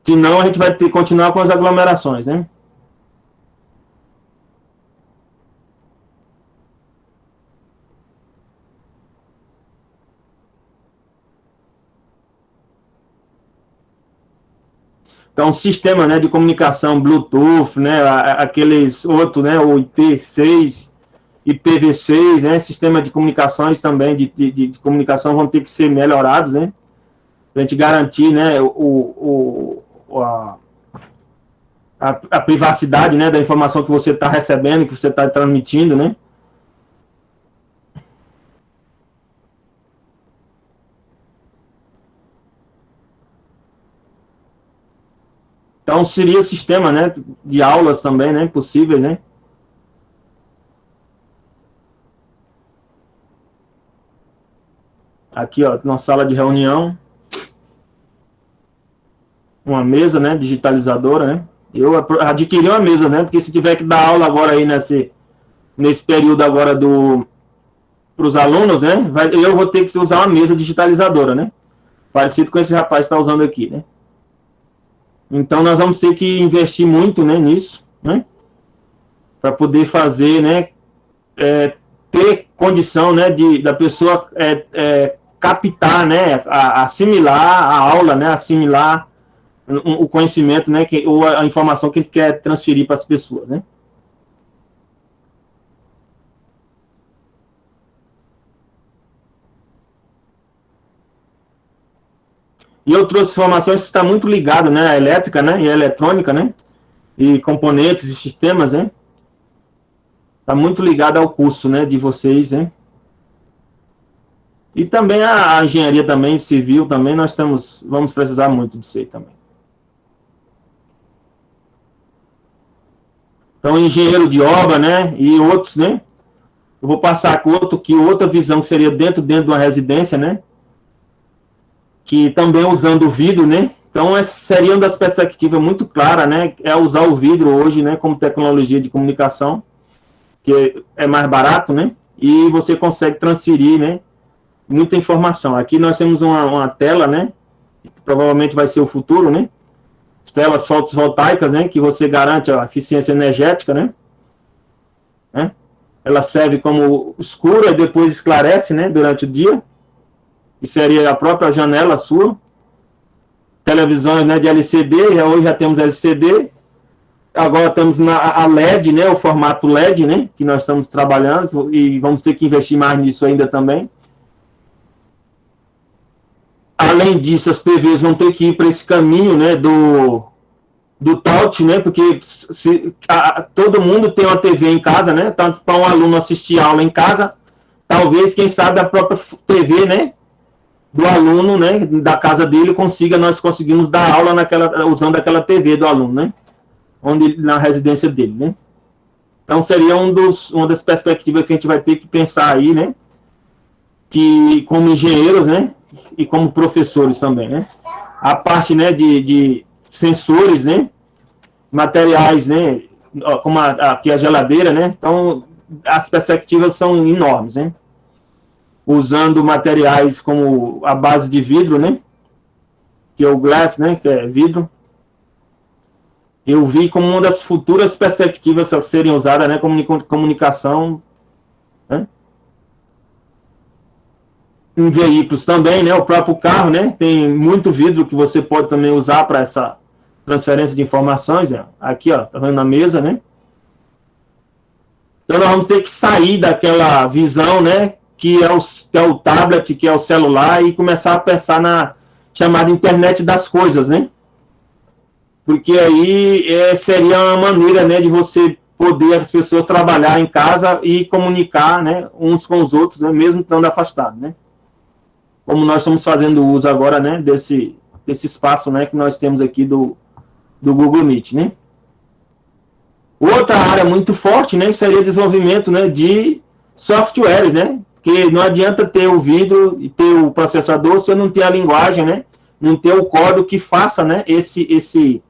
Senão a gente vai ter que continuar com as aglomerações, né? Então, o sistema, né, de comunicação Bluetooth, né, aqueles outros, né, o IP6, IPv6, né, sistema de comunicações também, de comunicação vão ter que ser melhorados, né, para a gente garantir, né, a privacidade, né, da informação que você está recebendo, que você está transmitindo, né. Então, seria o sistema, né, de aulas também, né, possíveis, né. Aqui, ó, na sala de reunião, uma mesa, né, digitalizadora, né. Eu adquiri uma mesa, né, porque se tiver que dar aula agora aí nesse período agora para os alunos, né, eu vou ter que usar uma mesa digitalizadora, né, parecido com esse rapaz está usando aqui, né. Então, nós vamos ter que investir muito, né, nisso, né, para poder fazer, né, ter condição, né, da pessoa captar, né, assimilar a aula, né, assimilar o conhecimento, né, ou a informação que a gente quer transferir para as pessoas, né. E eu trouxe informações que está muito ligado, né, à elétrica, né, e à eletrônica, né, e componentes e sistemas, né. Está muito ligado ao curso, né, de vocês, né. E também a engenharia também, civil também, vamos precisar muito disso aí também. Então, engenheiro de obra, né, e outros, né. Eu vou passar com outra visão que seria dentro de uma residência, né, que também usando o vidro, né. Então, essa seria uma das perspectivas muito claras, né, é usar o vidro hoje, né, como tecnologia de comunicação, que é mais barato, né, e você consegue transferir, né, muita informação. Aqui nós temos uma tela, né, que provavelmente vai ser o futuro, né, telas fotovoltaicas, né, que você garante a eficiência energética, né, ela serve como escura e depois esclarece, né, durante o dia, que seria a própria janela sua. Televisões, né, de LCD, hoje já temos LCD, agora estamos a LED, né, o formato LED, né, que nós estamos trabalhando e vamos ter que investir mais nisso ainda também. Além disso, as TVs vão ter que ir para esse caminho, né, do touch, né, porque todo mundo tem uma TV em casa, né, tanto para um aluno assistir aula em casa, talvez, quem sabe, a própria TV, né, do aluno, né, da casa dele, nós conseguimos dar aula usando aquela TV do aluno, né, na residência dele, né. Então, seria uma das perspectivas que a gente vai ter que pensar aí, né, que como engenheiros, né, e como professores também, né, a parte, né, de sensores, né, materiais, né, como aqui a geladeira, né, então as perspectivas são enormes, né, usando materiais como a base de vidro, né, que é o glass, né, que é vidro. Eu vi como uma das futuras perspectivas a serem usadas, né, comunicação, né, em veículos também, né, o próprio carro, né, tem muito vidro que você pode também usar para essa transferência de informações, né? Aqui, ó, tá vendo na mesa, né? Então nós vamos ter que sair daquela visão, né, que é o tablet, que é o celular, e começar a pensar na chamada internet das coisas, né? Porque aí seria uma maneira, né, de você poder as pessoas trabalhar em casa e comunicar, né, uns com os outros, né, mesmo estando afastados, né? Como nós estamos fazendo uso agora, né, desse espaço, né, que nós temos aqui do Google Meet, né? Outra área muito forte, né, seria o desenvolvimento, né, de softwares, né? Porque não adianta ter o vidro e ter o processador se eu não ter a linguagem, né? Não ter o código que faça, né, esse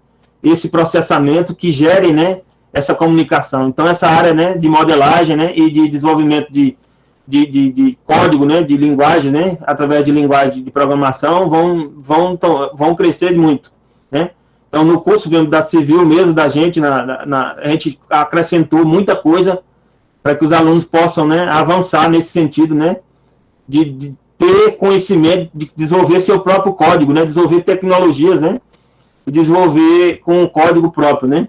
processamento que gere, né, essa comunicação. Então, essa área, né, de modelagem, né, e de desenvolvimento de código, né, de linguagem, né, através de linguagem de programação, vão crescer muito, né? Então, no curso da Civil mesmo, da gente, a gente acrescentou muita coisa para que os alunos possam, né, avançar nesse sentido, né, de ter conhecimento, de desenvolver seu próprio código, né, desenvolver tecnologias, né, e desenvolver com um código próprio, né.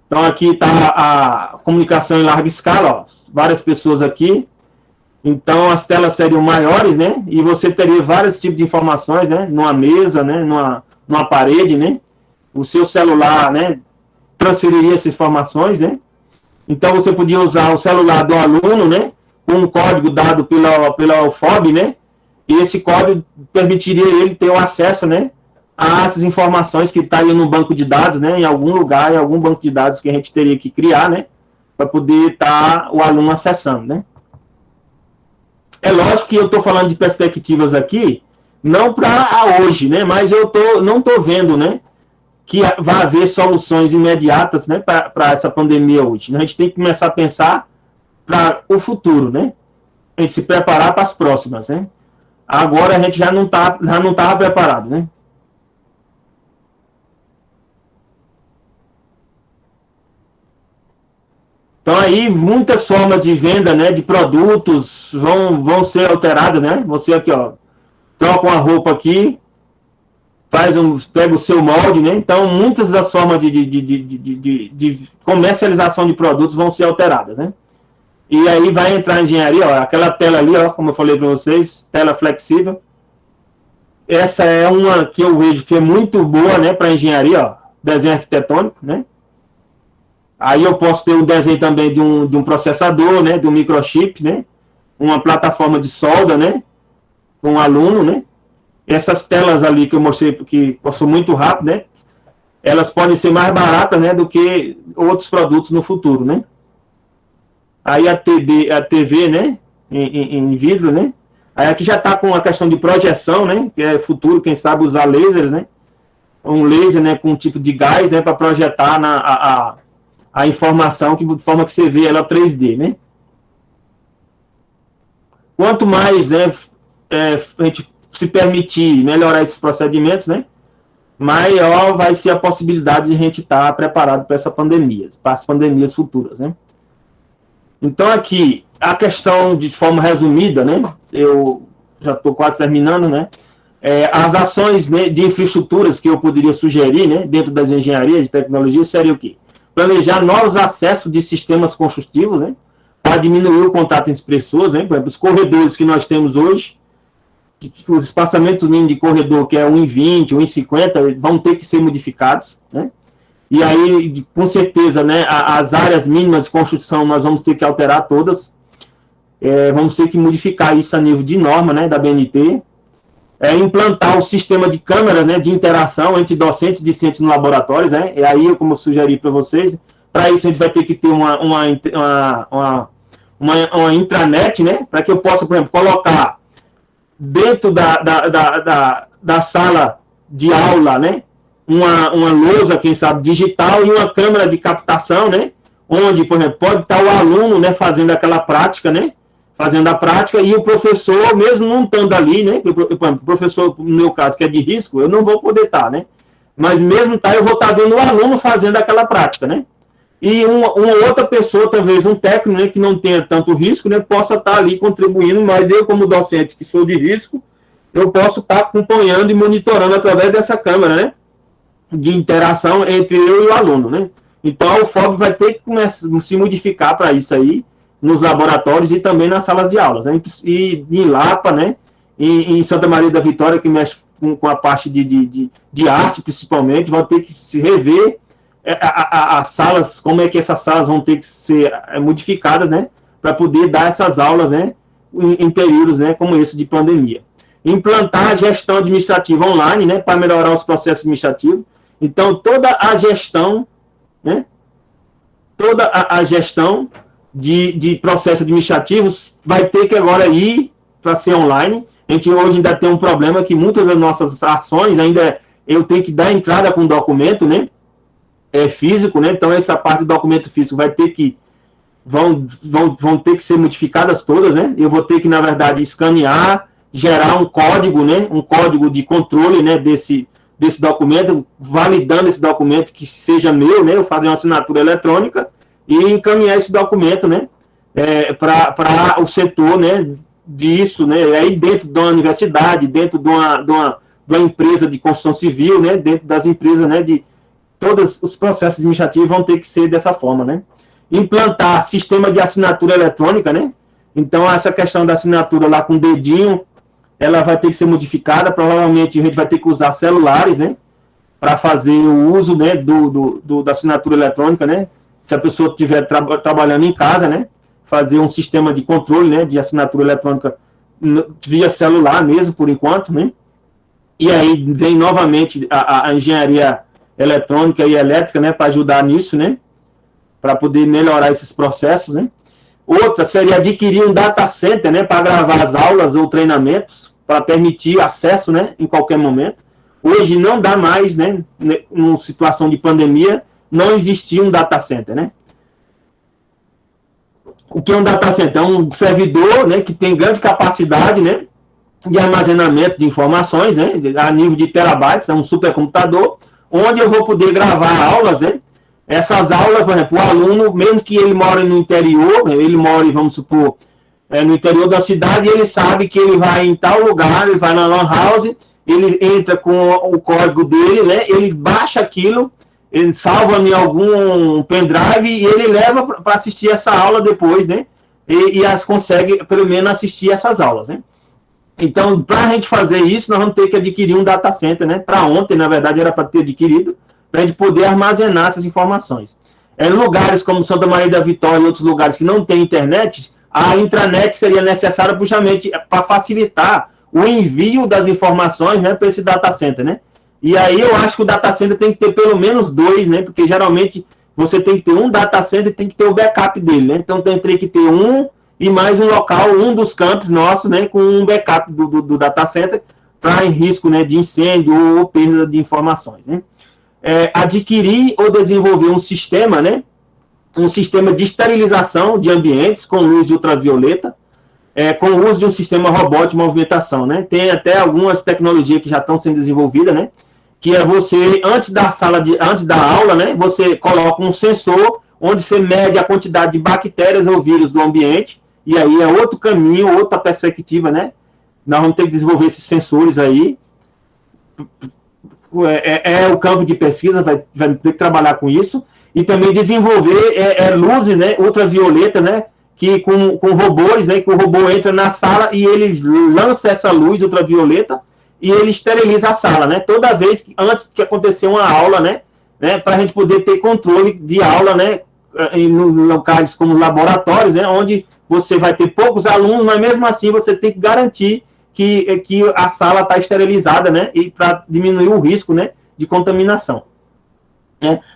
Então, aqui está a comunicação em larga escala, ó, várias pessoas aqui. Então, as telas seriam maiores, né? E você teria vários tipos de informações, né? Numa mesa, né? Numa parede, né? O seu celular, né? Transferiria essas informações, né? Então, você podia usar o celular do aluno, né? Com um código dado pela UFOB, né? E esse código permitiria ele ter o acesso, né? A essas informações que estariam no banco de dados, né? Em algum lugar, em algum banco de dados que a gente teria que criar, né? Para poder estar o aluno acessando, né? É lógico que eu estou falando de perspectivas aqui, não para hoje, né? Mas eu não estou vendo, né? Que vai haver soluções imediatas, né? Para essa pandemia hoje. A gente tem que começar a pensar para o futuro, né? A gente se preparar para as próximas, né? Agora a gente já não estava preparado, né? Então aí muitas formas de venda, né, de produtos vão ser alteradas, né? Você aqui, ó, troca uma roupa aqui, pega o seu molde, né? Então muitas das formas de comercialização de produtos vão ser alteradas, né? E aí vai entrar a engenharia, ó, aquela tela ali, ó, como eu falei para vocês, tela flexível. Essa é uma que eu vejo que é muito boa, né, para engenharia, ó, desenho arquitetônico, né? Aí eu posso ter um desenho também de um processador, né, de um microchip, né, uma plataforma de solda, né, com um aluno, né. Essas telas ali que eu mostrei, que passou muito rápido, né, elas podem ser mais baratas, né, do que outros produtos no futuro, né. Aí a TV, né, em vidro, né. Aí aqui já está com a questão de projeção, né, que é futuro, quem sabe usar lasers, né, um laser, né, com um tipo de gás, né, para projetar a informação de forma que você vê ela 3D, né? Quanto mais, né, a gente se permitir melhorar esses procedimentos, né, maior vai ser a possibilidade de a gente estar preparado para essa pandemia, para as pandemias futuras, né? Então aqui a questão de forma resumida, né? Eu já estou quase terminando, né? As ações, né, de infraestruturas que eu poderia sugerir, né, dentro das engenharias de tecnologia seria o quê? Planejar novos acessos de sistemas construtivos, né, para diminuir o contato entre pessoas, né, por exemplo, os corredores que nós temos hoje, os espaçamentos mínimos de corredor, que é 1,20, 1,50, vão ter que ser modificados, né? E aí, com certeza, né, as áreas mínimas de construção nós vamos ter que alterar todas, vamos ter que modificar isso a nível de norma, né, da BNT, implantar o sistema de câmeras, né, de interação entre docentes e discentes nos laboratórios, né, e aí, como eu sugeri para vocês, para isso a gente vai ter que ter uma intranet, né, para que eu possa, por exemplo, colocar dentro da sala de aula, né, uma lousa, quem sabe, digital e uma câmera de captação, né, onde, por exemplo, pode estar o aluno, né, fazendo aquela prática, né, fazendo a prática, e o professor, mesmo não estando ali, né, o professor, no meu caso, que é de risco, eu não vou poder estar, né, mas mesmo eu vou estar vendo o aluno fazendo aquela prática, né, e uma outra pessoa, talvez um técnico, né, que não tenha tanto risco, né, possa estar ali contribuindo, mas eu, como docente que sou de risco, eu posso estar acompanhando e monitorando através dessa câmera, né, de interação entre eu e o aluno, né. Então, o FOB vai ter que começar a se modificar para isso aí, nos laboratórios e também nas salas de aulas, né? E em Lapa, né, em Santa Maria da Vitória, que mexe com a parte de arte, principalmente, vai ter que se rever as salas, como é que essas salas vão ter que ser modificadas, né, para poder dar essas aulas, né, em períodos, né, como esse de pandemia. Implantar a gestão administrativa online, né, para melhorar os processos administrativos. Então, toda a gestão, né, toda a gestão de processos administrativos vai ter que agora ir para ser online. A gente hoje ainda tem um problema que muitas das nossas ações ainda eu tenho que dar entrada com documento, né, físico, né, então essa parte do documento físico vai ter que, vão ter que ser modificadas todas, né, eu vou ter que, na verdade, escanear, gerar um código, né, um código de controle, né, desse documento, validando esse documento que seja meu, né, eu fazer uma assinatura eletrônica e encaminhar esse documento, né, para o setor, né, disso, né, aí dentro de uma universidade, dentro de uma empresa de construção civil, né, dentro das empresas, né, de todos os processos administrativos vão ter que ser dessa forma, né. Implantar sistema de assinatura eletrônica, né, então essa questão da assinatura lá com o dedinho, ela vai ter que ser modificada, provavelmente a gente vai ter que usar celulares, né, para fazer o uso, né, da assinatura eletrônica, né, se a pessoa estiver trabalhando em casa, né, fazer um sistema de controle, né, de assinatura eletrônica via celular mesmo, por enquanto, né, e aí vem novamente a engenharia eletrônica e elétrica, né, para ajudar nisso, né, para poder melhorar esses processos, né. Outra seria adquirir um data center, né, para gravar as aulas ou treinamentos, para permitir acesso, né, em qualquer momento. Hoje não dá mais, né, numa situação de pandemia, não existia um data center, né. O que é um data center? É um servidor, né, que tem grande capacidade, né, de armazenamento de informações, né, a nível de terabytes, é um supercomputador, onde eu vou poder gravar aulas, né. Essas aulas, por exemplo, o aluno, mesmo que ele mora no interior, ele mora, vamos supor, no interior da cidade, ele sabe que ele vai em tal lugar, ele vai na Lan House, ele entra com o código dele, né, ele baixa aquilo, ele salva em algum pendrive e ele leva para assistir essa aula depois, né, e as consegue, pelo menos, assistir essas aulas, né. Então, para a gente fazer isso, nós vamos ter que adquirir um data center, né, para ontem, na verdade, era para ter adquirido, para a gente poder armazenar essas informações. Em lugares como Santa Maria da Vitória e outros lugares que não tem internet, a intranet seria necessária justamente para facilitar o envio das informações, né, para esse data center, né. E aí eu acho que o data center tem que ter pelo menos 2, né, porque geralmente você tem que ter um data center e tem que ter o backup dele, né. Então tem que ter um e mais um local, um dos campos nossos, né, com um backup do data center para em risco, né, de incêndio ou perda de informações, né. Adquirir ou desenvolver um sistema, né, um sistema de esterilização de ambientes com luz de ultravioleta, com o uso de um sistema robótico de movimentação, né. Tem até algumas tecnologias que já estão sendo desenvolvidas, né, que é você, antes da aula, né, você coloca um sensor onde você mede a quantidade de bactérias ou vírus do ambiente, e aí é outro caminho, outra perspectiva, né. Nós vamos ter que desenvolver esses sensores aí, o campo de pesquisa, vai ter que trabalhar com isso, e também desenvolver luzes, né, ultravioleta, né, que com robôs, né, que o robô entra na sala e ele lança essa luz ultravioleta e ele esteriliza a sala, né? Toda vez que antes que acontecer uma aula, né, para a gente poder ter controle de aula, né, em locais como laboratórios, né, onde você vai ter poucos alunos, mas mesmo assim você tem que garantir que a sala está esterilizada, né, e para diminuir o risco, né, de contaminação.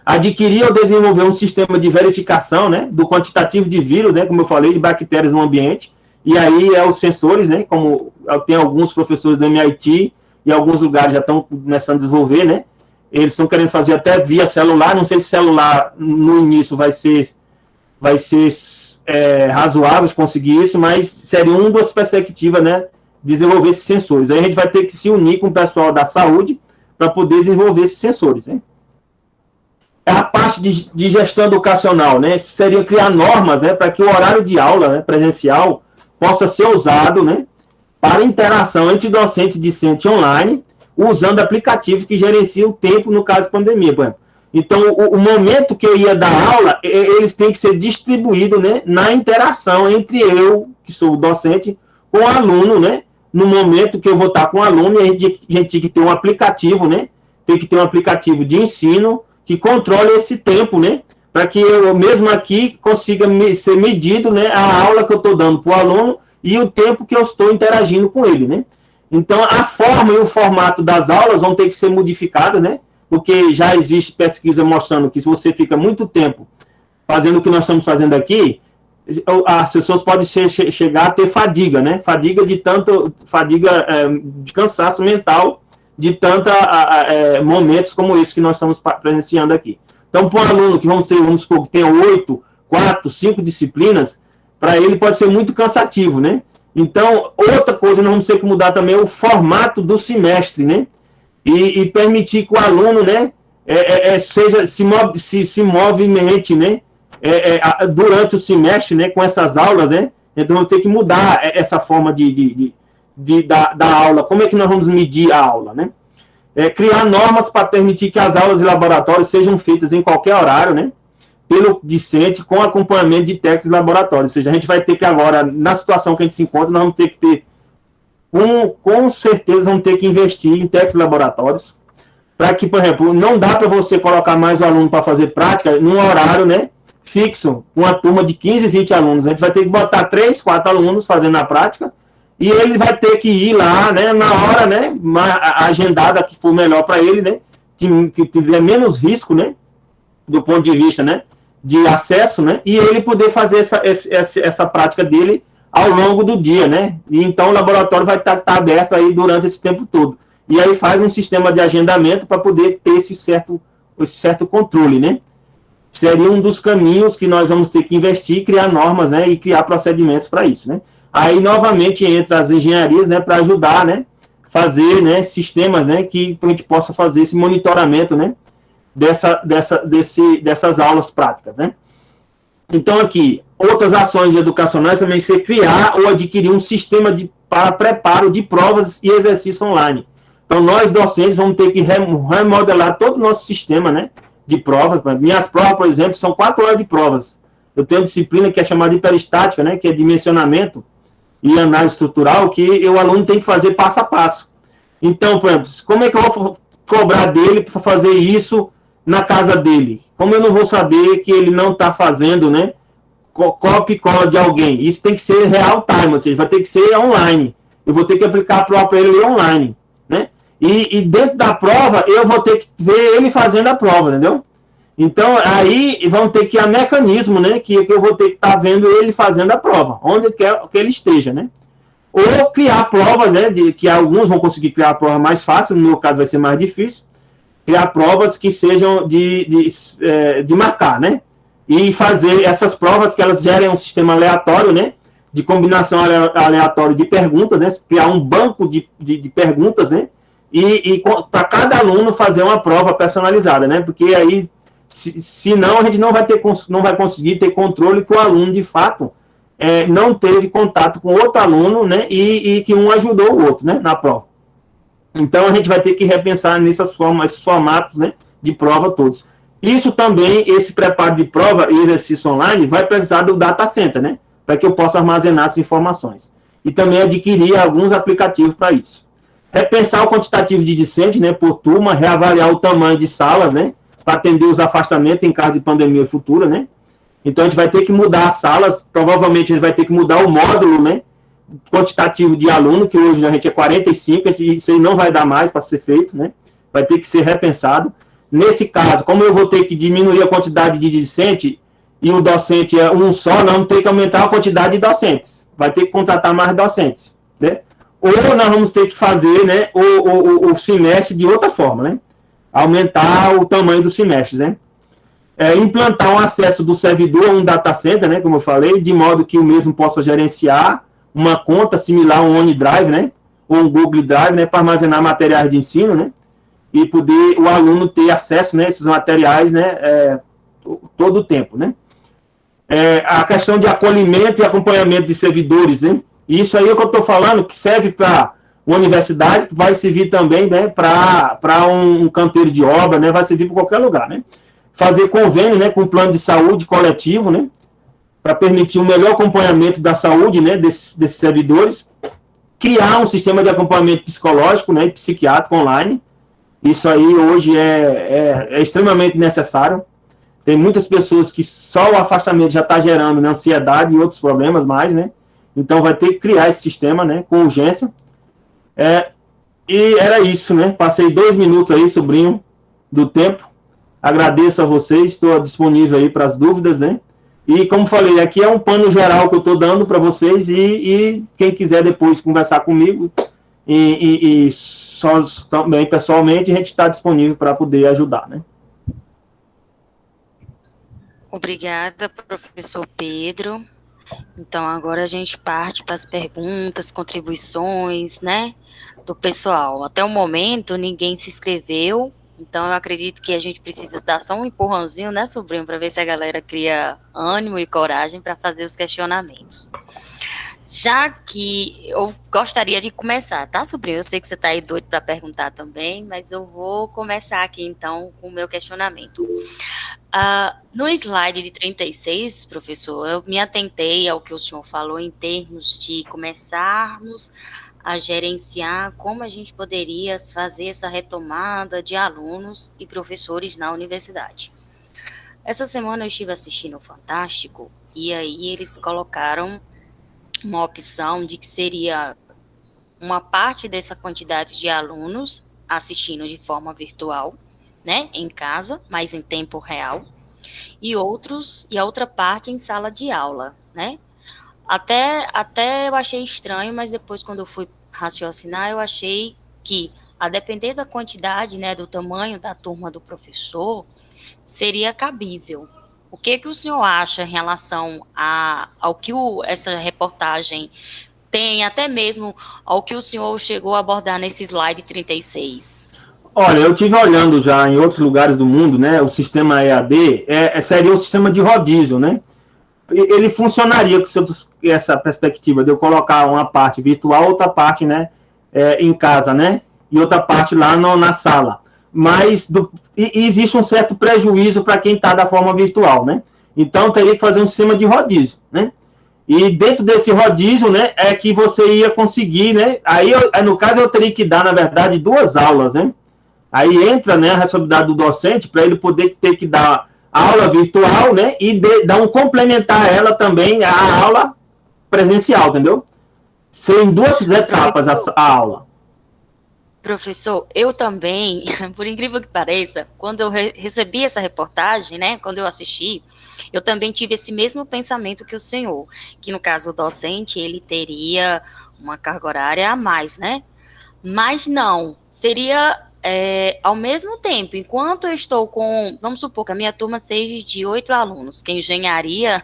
Adquirir ou desenvolver um sistema de verificação, né, do quantitativo de vírus, né, como eu falei, de bactérias no ambiente, e aí os sensores, né, como tem alguns professores do MIT e alguns lugares já estão começando a desenvolver, né, eles estão querendo fazer até via celular, não sei se celular no início vai ser razoável de conseguir isso, mas seria uma das perspectivas, né, desenvolver esses sensores. Aí a gente vai ter que se unir com o pessoal da saúde para poder desenvolver esses sensores, né. A parte de gestão educacional, né, seria criar normas, né, para que o horário de aula, né, presencial possa ser usado, né, para interação entre docente e discente online, usando aplicativos que gerenciam o tempo no caso de pandemia, por exemplo. Então, o momento que eu ia dar aula, eles têm que ser distribuídos, né, na interação entre eu, que sou o docente, com o aluno, né, no momento que eu vou estar com o aluno, a gente tem que ter um aplicativo, né, tem que ter um aplicativo de ensino que controle esse tempo, né, para que eu mesmo aqui consiga ser medido, né, a aula que eu estou dando para o aluno e o tempo que eu estou interagindo com ele, né. Então, a forma e o formato das aulas vão ter que ser modificadas, né, porque já existe pesquisa mostrando que se você fica muito tempo fazendo o que nós estamos fazendo aqui, as pessoas podem chegar a ter fadiga, né, fadiga de cansaço mental, de tantos momentos como esse que nós estamos presenciando aqui. Então, para um aluno que vamos supor que tem 8, 4, 5 disciplinas, para ele pode ser muito cansativo, né? Então, outra coisa, nós vamos ter que mudar também o formato do semestre, né? E permitir que o aluno, né, se movimente, né, durante o semestre, né, com essas aulas, né? Então, vamos ter que mudar essa forma da aula. Como é que nós vamos medir a aula, né? Criar normas para permitir que as aulas e laboratórios sejam feitas em qualquer horário, né? Pelo discente, com acompanhamento de técnicos de laboratório. Ou seja, a gente vai ter que agora, na situação que a gente se encontra, nós vamos ter que ter, com certeza, vamos ter que investir em técnicos de laboratórios, para que, por exemplo, não dá para você colocar mais o aluno para fazer prática num horário, né, fixo, uma turma de 15, 20 alunos. A gente vai ter que botar 3, 4 alunos fazendo a prática, e ele vai ter que ir lá, né, na hora, né, agendada que for melhor para ele, né, que tiver menos risco, né, do ponto de vista, né, de acesso, né, e ele poder fazer essa prática dele ao longo do dia, né, e então o laboratório vai estar aberto aí durante esse tempo todo. E aí faz um sistema de agendamento para poder ter esse certo controle, né. Seria um dos caminhos que nós vamos ter que investir, criar normas, né, e criar procedimentos para isso, né. Aí, novamente, entra as engenharias, né, para ajudar, né, fazer, né, sistemas, né, que a gente possa fazer esse monitoramento, né, dessas aulas práticas, né. Então, aqui, outras ações educacionais também ser criar ou adquirir um sistema para preparo de provas e exercício online. Então, nós, docentes, vamos ter que remodelar todo o nosso sistema, né, de provas. Minhas provas, por exemplo, são 4 horas de provas. Eu tenho uma disciplina que é chamada de hiperestática, né, que é dimensionamento e análise estrutural, que o aluno tem que fazer passo a passo. Então, por exemplo, como é que eu vou cobrar dele para fazer isso na casa dele? Como eu não vou saber que ele não está fazendo, né, copia e cola de alguém? Isso tem que ser real time, ou seja, vai ter que ser online. Eu vou ter que aplicar a prova para ele online, né? E dentro da prova, eu vou ter que ver ele fazendo a prova, entendeu? Então, aí vão ter que há mecanismo, né, que eu vou ter que estar vendo ele fazendo a prova, onde quer que ele esteja, né? Ou criar provas, né, que alguns vão conseguir criar a prova mais fácil, no meu caso vai ser mais difícil, criar provas que sejam de marcar, né? E fazer essas provas que elas gerem um sistema aleatório, né, de combinação aleatória de perguntas, né, criar um banco de perguntas, né, e para cada aluno fazer uma prova personalizada, né, porque aí senão a gente não vai conseguir ter controle que o aluno, de fato, não teve contato com outro aluno, né, e que um ajudou o outro, né, na prova. Então, a gente vai ter que repensar esses formatos, né, de prova todos. Isso também, esse preparo de prova e exercício online, vai precisar do data center, né, para que eu possa armazenar essas informações. E também adquirir alguns aplicativos para isso. Repensar o quantitativo de discentes, né, por turma, reavaliar o tamanho de salas, né, para atender os afastamentos em caso de pandemia futura, né. Então, a gente vai ter que mudar as salas, provavelmente a gente vai ter que mudar o módulo, né, quantitativo de aluno, que hoje a gente é 45, isso aí não vai dar mais para ser feito, né, vai ter que ser repensado. Nesse caso, como eu vou ter que diminuir a quantidade de discente e o docente é um só, nós vamos ter que aumentar a quantidade de docentes, vai ter que contratar mais docentes, né, ou nós vamos ter que fazer, né, o semestre de outra forma, né, aumentar o tamanho dos semestres, né. Implantar um acesso do servidor a um data center, né, como eu falei, de modo que o mesmo possa gerenciar uma conta similar a um OneDrive, né, ou um Google Drive, né, para armazenar materiais de ensino, né, e poder o aluno ter acesso, né, a esses materiais, né, todo o tempo, né. A questão de acolhimento e acompanhamento de servidores, né, isso aí é o que eu estou falando, que serve para uma universidade, vai servir também, né, para um canteiro de obra, né, vai servir para qualquer lugar, né. Fazer convênio, né, com o plano de saúde coletivo, né, para permitir um melhor acompanhamento da saúde, né, desses servidores, criar um sistema de acompanhamento psicológico, né, e psiquiátrico online. Isso aí hoje é extremamente necessário. Tem muitas pessoas que só o afastamento já está gerando, né, ansiedade e outros problemas mais, né. Então vai ter que criar esse sistema, né, com urgência. E era isso, né. Passei 2 minutos aí, sobrinho, do tempo. Agradeço a vocês, estou disponível aí para as dúvidas, né. E como falei, aqui é um pano geral que eu estou dando para vocês e quem quiser depois conversar comigo e só também pessoalmente, a gente está disponível para poder ajudar, né. Obrigada, professor Pedro. Então, agora a gente parte para as perguntas, contribuições, né, do pessoal. Até o momento, ninguém se inscreveu, então eu acredito que a gente precisa dar só um empurrãozinho, né, sobrinho, para ver se a galera cria ânimo e coragem para fazer os questionamentos. Já que eu gostaria de começar, tá, sobrinho? Eu sei que você está aí doido para perguntar também, mas eu vou começar aqui, então, com o meu questionamento. No slide de 36, professor, eu me atentei ao que o senhor falou em termos de começarmos a gerenciar como a gente poderia fazer essa retomada de alunos e professores na universidade. Essa semana eu estive assistindo o Fantástico e aí eles colocaram uma opção de que seria uma parte dessa quantidade de alunos assistindo de forma virtual, né, em casa, mas em tempo real, e a outra parte em sala de aula, né? Até eu achei estranho, mas depois quando eu fui raciocinar, eu achei que, a depender da quantidade, né, do tamanho da turma do professor, seria cabível. O que o senhor acha em relação ao que essa reportagem tem, até mesmo ao que o senhor chegou a abordar nesse slide 36? Olha, eu estive olhando já em outros lugares do mundo, né, o sistema EAD seria o sistema de rodízio, né? Ele funcionaria com essa perspectiva de eu colocar uma parte virtual, outra parte, né, em casa, né, e outra parte lá na sala. Mas existe um certo prejuízo para quem está da forma virtual, né? Então teria que fazer um sistema de rodízio, né? E dentro desse rodízio, né, é que você ia conseguir, né? Aí, no caso, eu teria que dar, na verdade, 2 aulas, né? Aí entra, né, a responsabilidade do docente para ele poder ter que dar aula virtual, né, e dar um complementar a ela também a aula presencial, entendeu? Ser em 2 etapas a aula. Professor, eu também, por incrível que pareça, quando eu recebi essa reportagem, né, quando eu assisti, eu também tive esse mesmo pensamento que o senhor, que no caso o docente, ele teria uma carga horária a mais, né? Mas não, seria ao mesmo tempo, enquanto eu estou com, vamos supor que a minha turma seja de 8 alunos, que engenharia,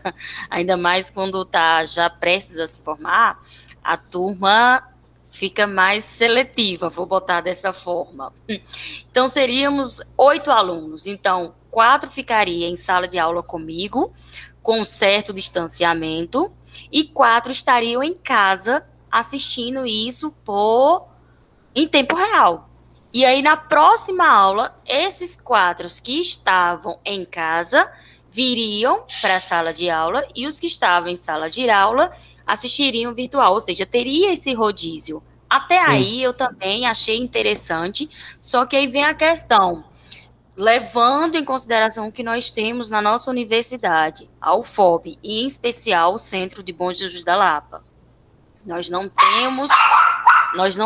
ainda mais quando está já prestes a se formar, a turma fica mais seletiva, vou botar dessa forma. Então, seríamos 8 alunos. Então, 4 ficariam em sala de aula comigo, com certo distanciamento, e 4 estariam em casa assistindo isso em tempo real. E aí, na próxima aula, esses 4 que estavam em casa viriam para a sala de aula e os que estavam em sala de aula assistiriam virtual, ou seja, teria esse rodízio. Até aí eu também achei interessante, só que aí vem a questão, levando em consideração que nós temos na nossa universidade, a UFOB, e em especial o Centro de Bom Jesus da Lapa. Nós não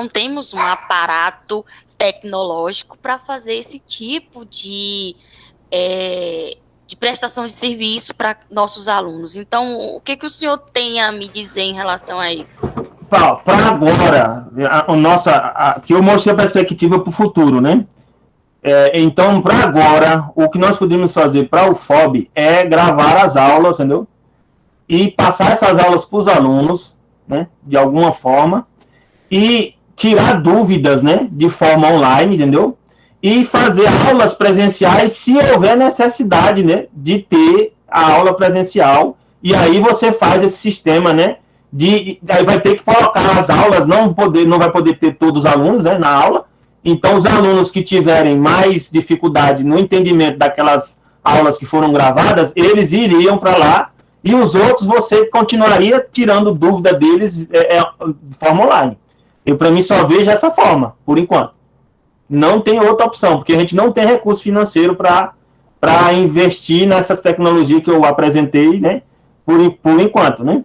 temos um aparato tecnológico para fazer esse tipo de prestação de serviço para nossos alunos. Então, o que o senhor tem a me dizer em relação a isso? Para agora, que eu mostrei a perspectiva para o futuro, né? Então, para agora, o que nós podemos fazer para o UFOB é gravar as aulas, entendeu? E passar essas aulas para os alunos, né? De alguma forma, e tirar dúvidas, né? De forma online, entendeu? E fazer aulas presenciais se houver necessidade, né? De ter a aula presencial. E aí você faz esse sistema, né? Aí vai ter que colocar as aulas, não vai poder ter todos os alunos, né, na aula. Então, os alunos que tiverem mais dificuldade no entendimento daquelas aulas que foram gravadas, eles iriam para lá, e os outros você continuaria tirando dúvida deles de forma online. Eu, para mim, só vejo essa forma, por enquanto. Não tem outra opção, porque a gente não tem recurso financeiro para investir nessas tecnologias que eu apresentei, né, por enquanto, né?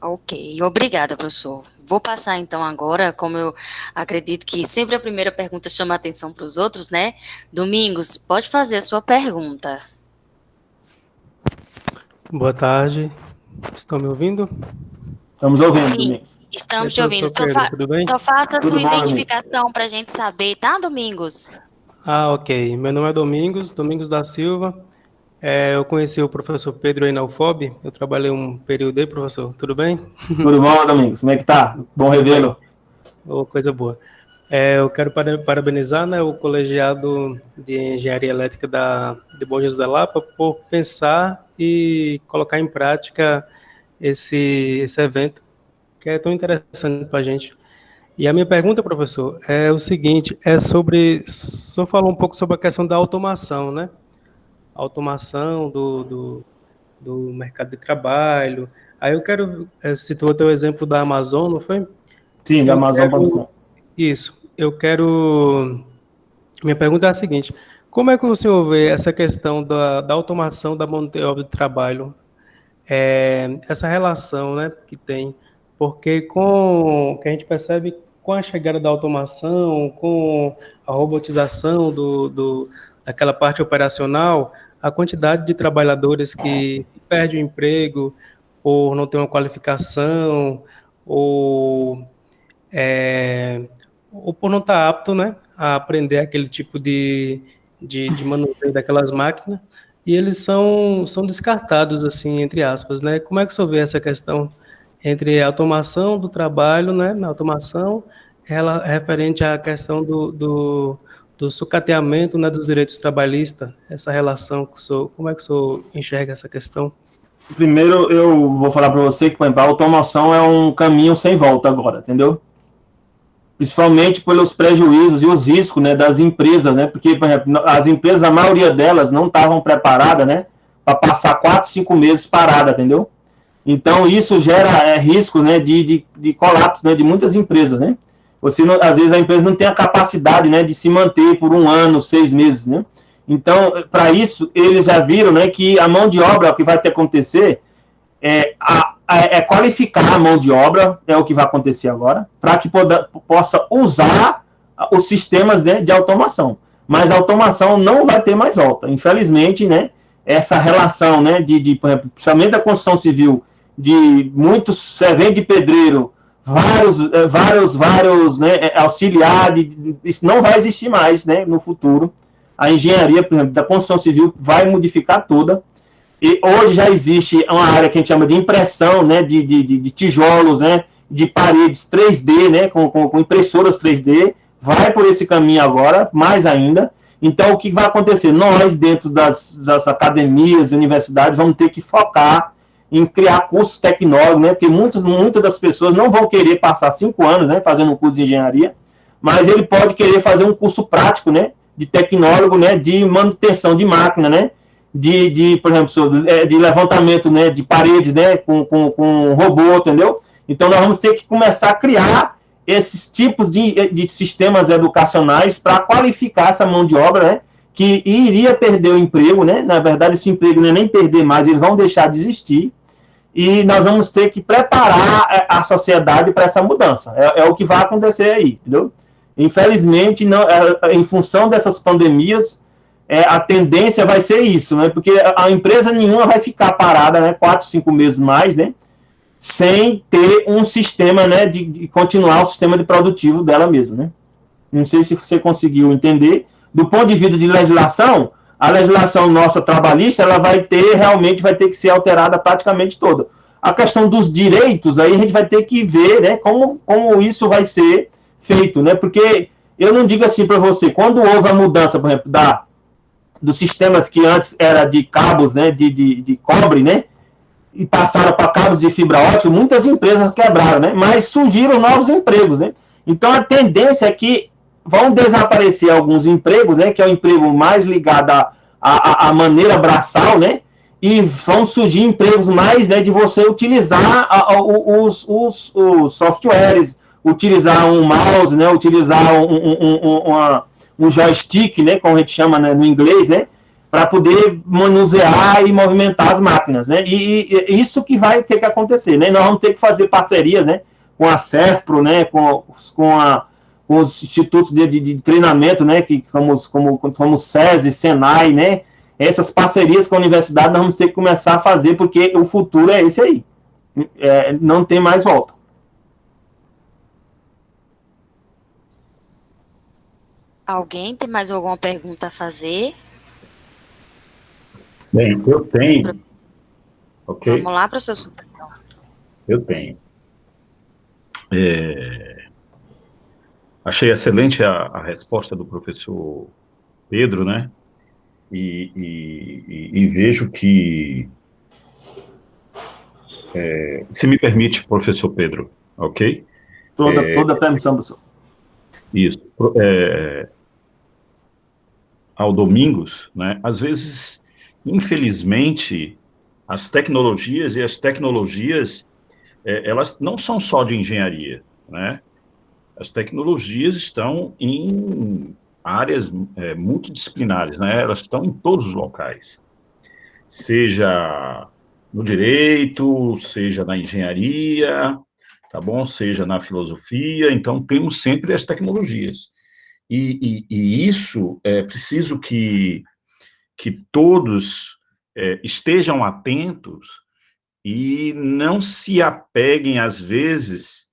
Ok, obrigada, professor. Vou passar, então, agora, como eu acredito que sempre a primeira pergunta chama a atenção para os outros, né? Domingos, pode fazer a sua pergunta. Boa tarde. Estão me ouvindo? Estamos ouvindo, Sim, Domingos. estamos te ouvindo. Tudo bem? Só faça a Tudo sua bom, identificação para a gente saber, tá, Domingos? Ok. Meu nome é Domingos da Silva. Eu conheci o professor Pedro aí na UFOB. Eu trabalhei um período aí, professor. Tudo bem? Tudo bom, Domingos? Como é que tá? Bom revê-lo. Coisa boa. Eu quero parabenizar, né, o colegiado de Engenharia Elétrica de Bom Jesus da Lapa por pensar e colocar em prática esse evento, que é tão interessante para a gente. E a minha pergunta, professor, é o seguinte, o senhor falou um pouco sobre a questão da automação, né? Automação do mercado de trabalho. Aí eu quero, citou o teu exemplo da Amazon, não foi? Sim, da Amazon.com. Isso, minha pergunta é a seguinte, como é que o senhor vê essa questão da automação da mão de obra de trabalho, essa relação, né, que tem, porque que a gente percebe com a chegada da automação, com a robotização daquela parte operacional, a quantidade de trabalhadores que perdem o emprego por não ter uma qualificação ou por não estar apto, né, a aprender aquele tipo de manuseio daquelas máquinas, e eles são descartados, assim, entre aspas, né? Como é que o senhor vê essa questão entre a automação do trabalho, né, na automação, referente à questão do sucateamento, né, dos direitos trabalhistas, essa relação que o senhor, como é que o senhor enxerga essa questão? Primeiro, eu vou falar para você que, por exemplo, a automação é um caminho sem volta agora, entendeu? Principalmente pelos prejuízos e os riscos, né, das empresas, né? Porque, por exemplo, as empresas, a maioria delas não estavam preparadas, né, para passar 4, 5 meses parada, entendeu? Então, isso gera risco, né, de colapso, né, de muitas empresas, né? Às vezes a empresa não tem a capacidade, né, de se manter por 1 ano, 6 meses, né? Então, para isso, eles já viram, né, que a mão de obra, o que vai ter que acontecer, qualificar a mão de obra, é o que vai acontecer agora, para que possa usar os sistemas, né, de automação. Mas a automação não vai ter mais volta. Infelizmente, né, essa relação, né, por exemplo, principalmente da construção civil, de muitos serventes de pedreiro, vários, né, auxiliar, isso não vai existir mais, né, no futuro. A engenharia, por exemplo, da construção civil vai modificar toda. E hoje já existe uma área que a gente chama de impressão, né, de tijolos, né, de paredes 3D, né, com impressoras 3D, vai por esse caminho agora, mais ainda. Então, o que vai acontecer? Nós, dentro das academias, universidades, vamos ter que focar em criar cursos tecnólogos, né, porque muitas das pessoas não vão querer passar 5 anos, né, fazendo um curso de engenharia, mas ele pode querer fazer um curso prático, né, de tecnólogo, né, de manutenção de máquina, né, por exemplo, de levantamento, né, de paredes, né, com robô, entendeu? Então, nós vamos ter que começar a criar esses tipos de sistemas educacionais para qualificar essa mão de obra, né, que iria perder o emprego, né? Na verdade, esse emprego não é nem perder mais, eles vão deixar de existir, e nós vamos ter que preparar a sociedade para essa mudança. É o que vai acontecer aí, entendeu? Infelizmente, não, em função dessas pandemias, a tendência vai ser isso, né? Porque a empresa nenhuma vai ficar parada, né? 4, 5 meses mais, né? Sem ter um sistema, né? De continuar o sistema de produtivo dela mesma, né? Não sei se você conseguiu entender. Do ponto de vista de legislação, a legislação nossa trabalhista, ela realmente vai ter que ser alterada praticamente toda. A questão dos direitos, aí a gente vai ter que ver, né, como isso vai ser feito, né, porque eu não digo assim para você, quando houve a mudança, por exemplo, dos sistemas que antes era de cabos, né, de cobre, né, e passaram para cabos de fibra ótica, muitas empresas quebraram, né, mas surgiram novos empregos, né. Então a tendência é que vão desaparecer alguns empregos, né, que é o emprego mais ligado à maneira braçal, né, e vão surgir empregos mais, né, de você utilizar os softwares, utilizar um mouse, né, utilizar um joystick, né, como a gente chama, né, no inglês, né, para poder manusear e movimentar as máquinas, né, e isso que vai ter que acontecer, né, nós vamos ter que fazer parcerias, né, com a Serpro, né, com os institutos de treinamento, né, como SESI, Senai, né, essas parcerias com a universidade nós vamos ter que começar a fazer, porque o futuro é esse aí, não tem mais volta. Alguém tem mais alguma pergunta a fazer? Bem, eu tenho. Ok? Vamos lá, professor Super. Eu tenho. Achei excelente a resposta do professor Pedro, né? E vejo que, se me permite, professor Pedro, ok? Toda a permissão, professor. Isso. Ao Domingos, né? Às vezes, infelizmente, as tecnologias elas não são só de engenharia, né? As tecnologias estão em áreas multidisciplinares, né? Elas estão em todos os locais, seja no direito, seja na engenharia, tá bom? Seja na filosofia. Então, temos sempre as tecnologias. E isso é preciso que todos estejam atentos e não se apeguem, às vezes,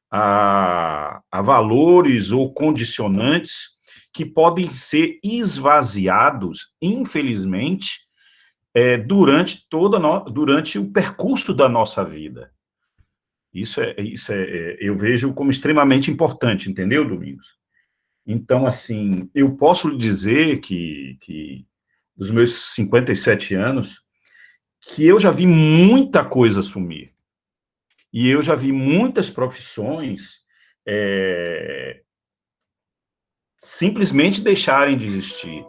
a valores ou condicionantes que podem ser esvaziados, infelizmente, durante o percurso da nossa vida. Isso eu vejo como extremamente importante, entendeu, Domingos? Então, assim, eu posso lhe dizer que dos meus 57 anos, que eu já vi muita coisa sumir. E eu já vi muitas profissões simplesmente deixarem de existir.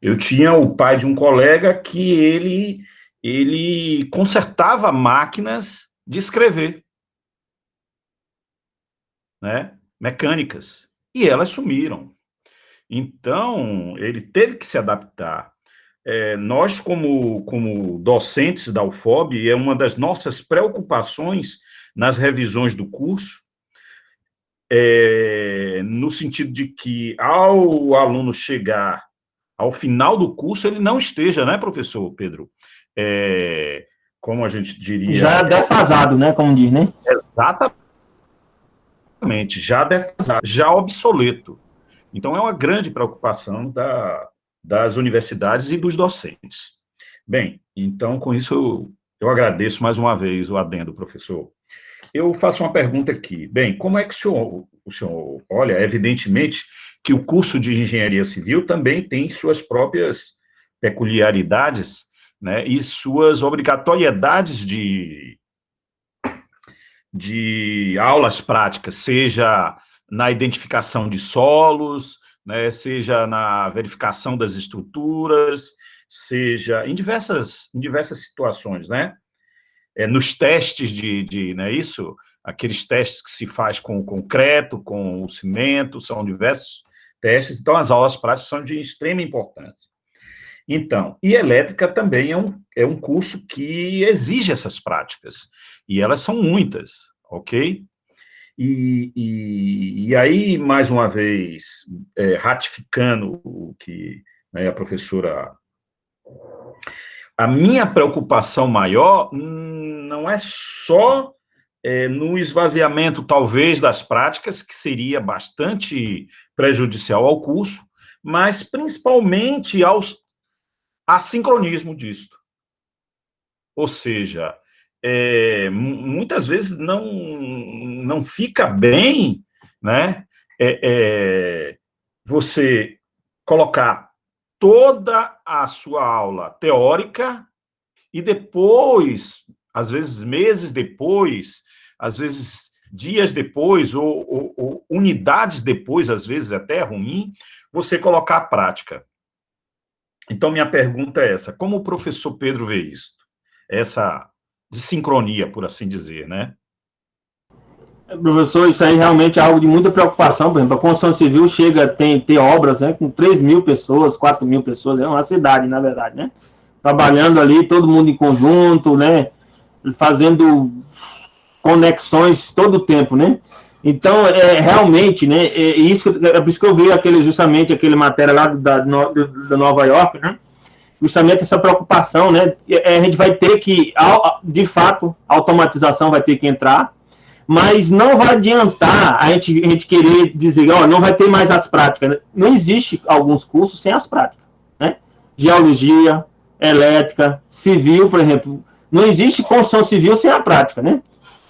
Eu tinha o pai de um colega que ele consertava máquinas de escrever, né? Mecânicas. E elas sumiram. Então, ele teve que se adaptar. Nós, como docentes da UFOB, é uma das nossas preocupações nas revisões do curso, no sentido de que, ao aluno chegar ao final do curso, ele não esteja, né, professor Pedro? Como a gente diria... Já defasado, né, como diz, né? Exatamente, já defasado, já obsoleto. Então, é uma grande preocupação das universidades e dos docentes. Bem, então, com isso, eu agradeço mais uma vez o adendo, professor. Eu faço uma pergunta aqui. Bem, como é que o senhor olha, evidentemente, que o curso de engenharia civil também tem suas próprias peculiaridades, né, e suas obrigatoriedades de aulas práticas, seja na identificação de solos, né, seja na verificação das estruturas, seja em diversas situações, né? Nos testes não é isso? Aqueles testes que se faz com o concreto, com o cimento, são diversos testes, então as aulas práticas são de extrema importância. Então, e elétrica também é um curso que exige essas práticas, e elas são muitas, ok? E aí, mais uma vez, ratificando o que, né, a professora... A minha preocupação maior não é só no esvaziamento, talvez, das práticas, que seria bastante prejudicial ao curso, mas principalmente ao assincronismo disto. Ou seja, muitas vezes não fica bem, né, você colocar toda a sua aula teórica e depois, às vezes meses depois, às vezes dias depois, ou unidades depois, às vezes até ruim, você colocar a prática. Então, minha pergunta é essa: como o professor Pedro vê isso? Essa desincronia, por assim dizer, né? Professor, isso aí realmente é algo de muita preocupação. Por exemplo, a construção civil tem obras, né, com 3.000 pessoas, 4.000 pessoas, é uma cidade, na verdade, né? Trabalhando ali, todo mundo em conjunto, né? Fazendo conexões todo o tempo, né? Então, realmente, né? É por isso que eu vi justamente aquele matéria lá da Nova York, né? Justamente essa preocupação, né? A gente vai ter que, de fato, a automatização vai ter que entrar, mas não vai adiantar a gente querer dizer, não vai ter mais as práticas. Não existe alguns cursos sem as práticas, né? Geologia, elétrica, civil, por exemplo. Não existe construção civil sem a prática, né?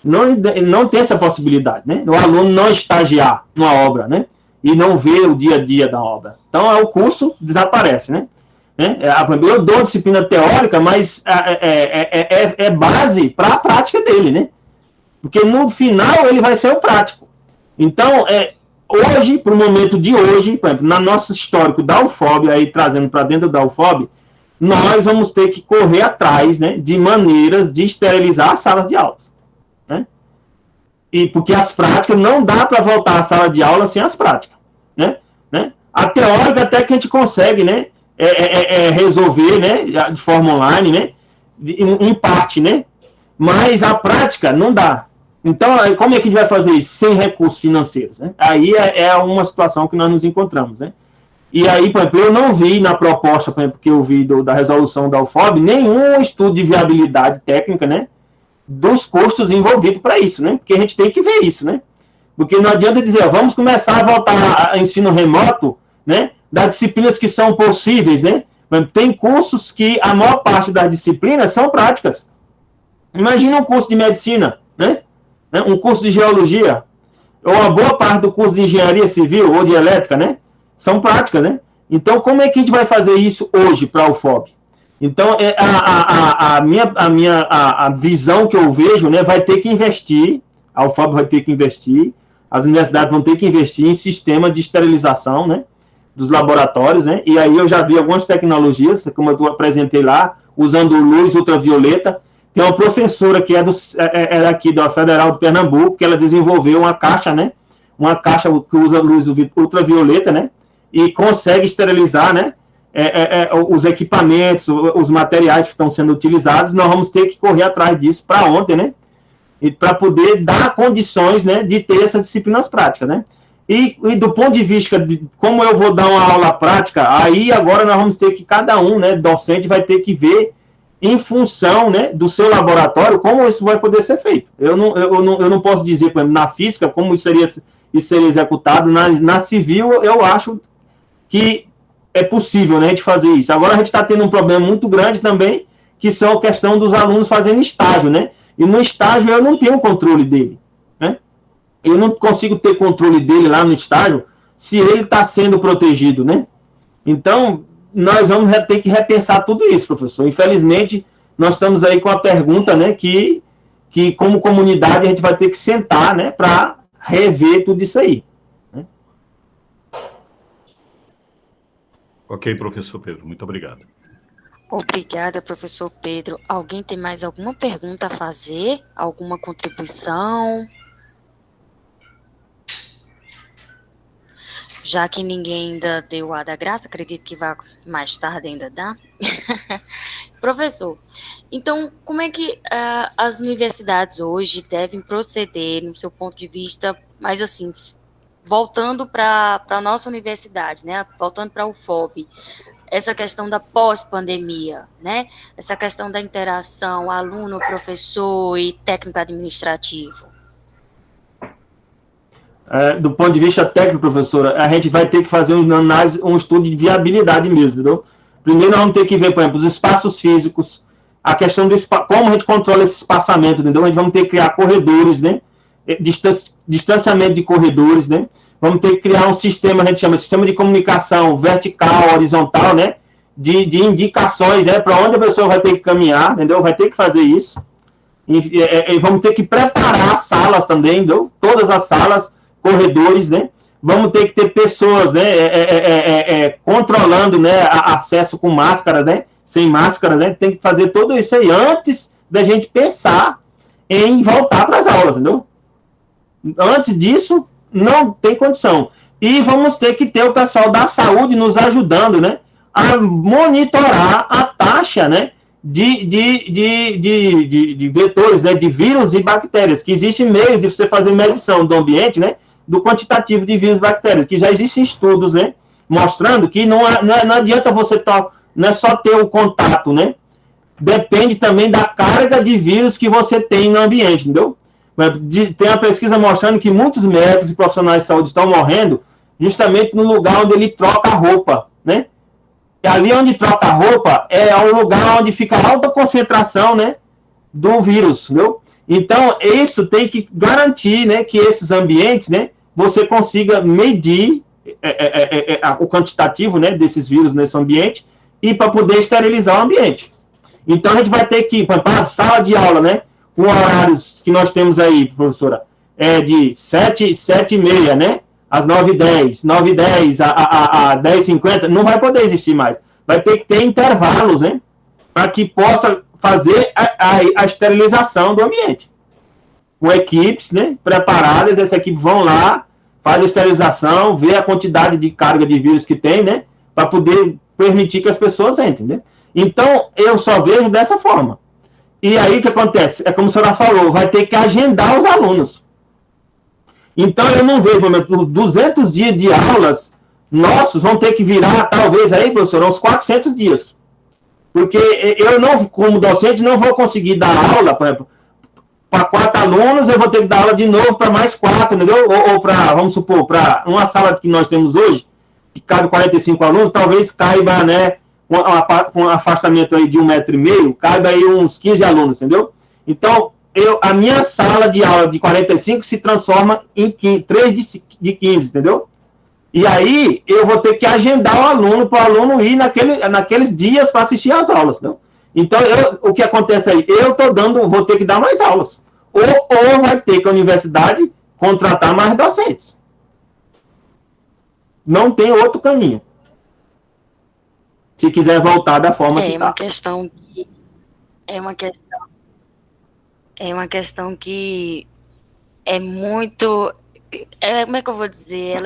Não tem essa possibilidade, né? O aluno não estagiar numa obra, né? E não ver o dia a dia da obra. Então, o curso desaparece, né? Eu dou disciplina teórica, mas é base para a prática dele, né? Porque no final ele vai ser o prático. Então, hoje, para o momento de hoje, por exemplo, na nosso histórico da UFOB, aí trazendo para dentro da UFOB, nós vamos ter que correr atrás, né, de maneiras de esterilizar as salas de aulas, né? E porque as práticas não dá para voltar à sala de aula sem as práticas, né? A teórica até que a gente consegue, né, resolver, né, de forma online, né, em parte, né? Mas a prática não dá. Então, como é que a gente vai fazer isso? Sem recursos financeiros, né? Aí é uma situação que nós nos encontramos, né? E aí, por exemplo, eu não vi na proposta, por exemplo, que eu vi da resolução da UFOB, nenhum estudo de viabilidade técnica, né? Dos custos envolvidos para isso, né? Porque a gente tem que ver isso, né? Porque não adianta dizer, vamos começar a voltar a ensino remoto, né? Das disciplinas que são possíveis, né? Tem cursos que a maior parte das disciplinas são práticas. Imagina um curso de medicina, né? Um curso de geologia, ou uma boa parte do curso de engenharia civil ou de elétrica, né? São práticas, né? Então, como é que a gente vai fazer isso hoje para a UFOB? Então, a visão que eu vejo, né, vai ter que investir, a UFOB vai ter que investir, as universidades vão ter que investir em sistema de esterilização, né, dos laboratórios, né? E aí eu já vi algumas tecnologias, como eu apresentei lá, usando luz ultravioleta. Tem uma professora que é aqui da Federal de Pernambuco, que ela desenvolveu uma caixa, né? Uma caixa que usa luz ultravioleta, né? E consegue esterilizar, né? Os equipamentos, os materiais que estão sendo utilizados. Nós vamos ter que correr atrás disso para ontem, né? E para poder dar condições, né? De ter essas disciplinas práticas, né? E do ponto de vista de como eu vou dar uma aula prática, aí agora nós vamos ter que, cada um, né? Docente vai ter que ver em função, né, do seu laboratório, como isso vai poder ser feito. Eu não posso dizer, por exemplo, na física, como isso seria executado. Na civil, eu acho que é possível, né, a gente fazer isso. Agora, a gente está tendo um problema muito grande também, que são a questão dos alunos fazendo estágio, né? E no estágio, eu não tenho controle dele, né? Eu não consigo ter controle dele lá no estágio se ele está sendo protegido, né? Então, nós vamos ter que repensar tudo isso, professor. Infelizmente, nós estamos aí com a pergunta, né, que como comunidade a gente vai ter que sentar, né, para rever tudo isso aí, né? Ok, professor Pedro, muito obrigado. Obrigada, professor Pedro. Alguém tem mais alguma pergunta a fazer? Alguma contribuição? Já que ninguém ainda deu a da graça, acredito que vai mais tarde ainda dar. Professor, então como é que as universidades hoje devem proceder, no seu ponto de vista, mas assim, voltando para a nossa universidade, né? Voltando para o UFOB, essa questão da pós-pandemia, né? Essa questão da interação aluno, professor e técnico administrativo. Do ponto de vista técnico, professora, a gente vai ter que fazer um estudo de viabilidade mesmo, entendeu? Primeiro, nós vamos ter que ver, por exemplo, os espaços físicos, a questão do como a gente controla esse espaçamento, entendeu? A gente vamos ter que criar corredores, né? Distanciamento de corredores, né? Vamos ter que criar um sistema, a gente chama de sistema de comunicação vertical, horizontal, né? De indicações, né? Para onde a pessoa vai ter que caminhar, entendeu? Vai ter que fazer isso. E vamos ter que preparar as salas também, entendeu? Todas as salas, corredores, né? Vamos ter que ter pessoas, né, controlando, né, acesso com máscaras, né, sem máscaras, né? Tem que fazer tudo isso aí antes da gente pensar em voltar para as aulas, entendeu? Antes disso, não tem condição. E vamos ter que ter o pessoal da saúde nos ajudando, né, a monitorar a taxa, né, de vetores, né, de vírus e bactérias, que existe meio de você fazer medição do ambiente, né, do quantitativo de vírus e bactérias, que já existem estudos, né, mostrando que não adianta você não é só ter o contato, né, depende também da carga de vírus que você tem no ambiente, entendeu? Tem uma pesquisa mostrando que muitos médicos e profissionais de saúde estão morrendo justamente no lugar onde ele troca a roupa, né? E ali onde troca a roupa é o lugar onde fica a alta concentração, né, do vírus, entendeu? Então, isso tem que garantir, né, que esses ambientes, né, você consiga medir o quantitativo, né, desses vírus nesse ambiente e para poder esterilizar o ambiente. Então, a gente vai ter que, para a sala de aula, né, com horários que nós temos aí, professora, de 7h30, né, às 9h10, 9h10 a 10h50, não vai poder existir mais. Vai ter que ter intervalos, né, para que possa fazer a esterilização do ambiente. Com equipes, né, preparadas, essas equipes vão lá, fazem a esterilização, vê a quantidade de carga de vírus que tem, né, para poder permitir que as pessoas entrem, né. Então, eu só vejo dessa forma. E aí, o que acontece? É como a senhora falou, vai ter que agendar os alunos. Então, eu não vejo, por exemplo, 200 dias de aulas nossos vão ter que virar, talvez, aí, professor, uns 400 dias. Porque eu, não, como docente, não vou conseguir dar aula, por exemplo, para 4 alunos, eu vou ter que dar aula de novo para mais 4, entendeu? Ou para, vamos supor, para uma sala que nós temos hoje, que cabe 45 alunos, talvez caiba, né, com um afastamento aí de 1,5 metro, cabe aí uns 15 alunos, entendeu? Então, a minha sala de aula de 45 se transforma em 3 de 15, entendeu? E aí, eu vou ter que agendar o aluno, para o aluno ir naqueles dias para assistir às aulas, entendeu? Então, o que acontece aí? Vou ter que dar mais aulas. Ou vai ter que a universidade contratar mais docentes. Não tem outro caminho. Se quiser voltar da forma que está. É uma questão que é muito... como é que eu vou dizer?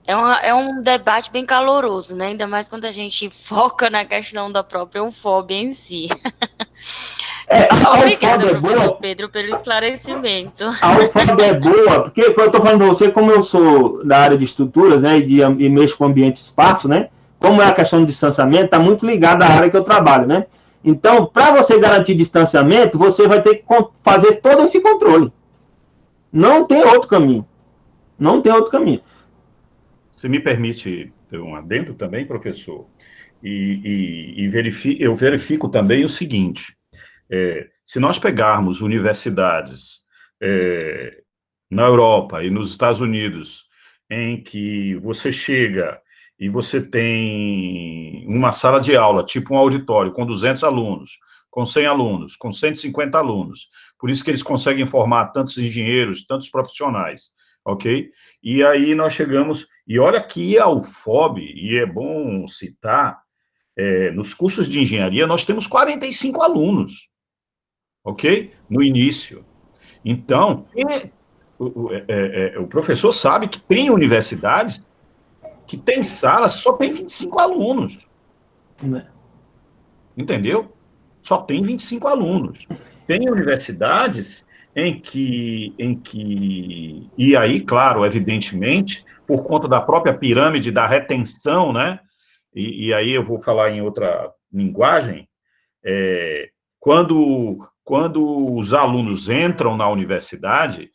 Ela é um debate bem caloroso, né? Ainda mais quando a gente foca na questão da própria UFOB em si. Obrigada, professor Pedro, pelo esclarecimento. A UFOB é boa, porque eu estou falando para você, como eu sou da área de estruturas, né, e mexo com ambiente e espaço, né, como é a questão do distanciamento, está muito ligada à área que eu trabalho, né. Então, para você garantir distanciamento, você vai ter que fazer todo esse controle. Não tem outro caminho. Não tem outro caminho. Você me permite ter um adendo também, professor? Eu verifico também o seguinte, se nós pegarmos universidades na Europa e nos Estados Unidos, em que você chega e você tem uma sala de aula, tipo um auditório, com 200 alunos, com 100 alunos, com 150 alunos, por isso que eles conseguem formar tantos engenheiros, tantos profissionais. ok? E aí nós chegamos, e olha que a UFOB, e é bom citar, nos cursos de engenharia nós temos 45 alunos, ok? No início. Então, o professor sabe que tem universidades que tem salas que só tem 25 alunos. Entendeu? Só tem 25 alunos. Tem universidades em que, e aí, claro, evidentemente, por conta da própria pirâmide da retenção, né? E aí eu vou falar em outra linguagem, quando os alunos entram na universidade,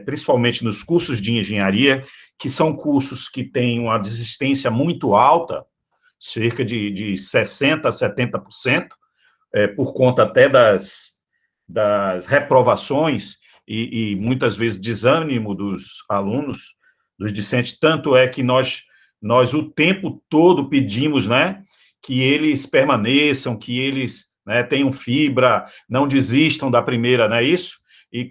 principalmente nos cursos de engenharia, que são cursos que têm uma desistência muito alta, cerca de 60% a 70%, por conta até das reprovações e muitas vezes desânimo dos alunos, dos discentes, tanto é que nós o tempo todo pedimos, né, que eles permaneçam, que eles, né, tenham fibra, não desistam da primeira, não é isso? E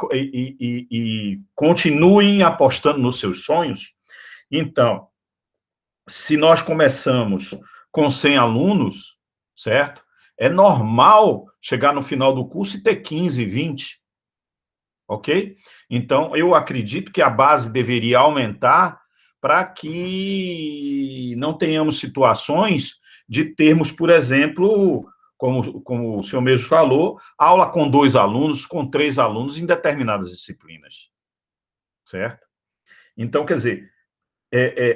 continuem apostando nos seus sonhos. Então, se nós começamos com 100 alunos, certo? É normal chegar no final do curso e ter 15, 20, ok? Então, eu acredito que a base deveria aumentar para que não tenhamos situações de termos, por exemplo, como o senhor mesmo falou, aula com 2 alunos, com 3 alunos em determinadas disciplinas, certo? Então, quer dizer,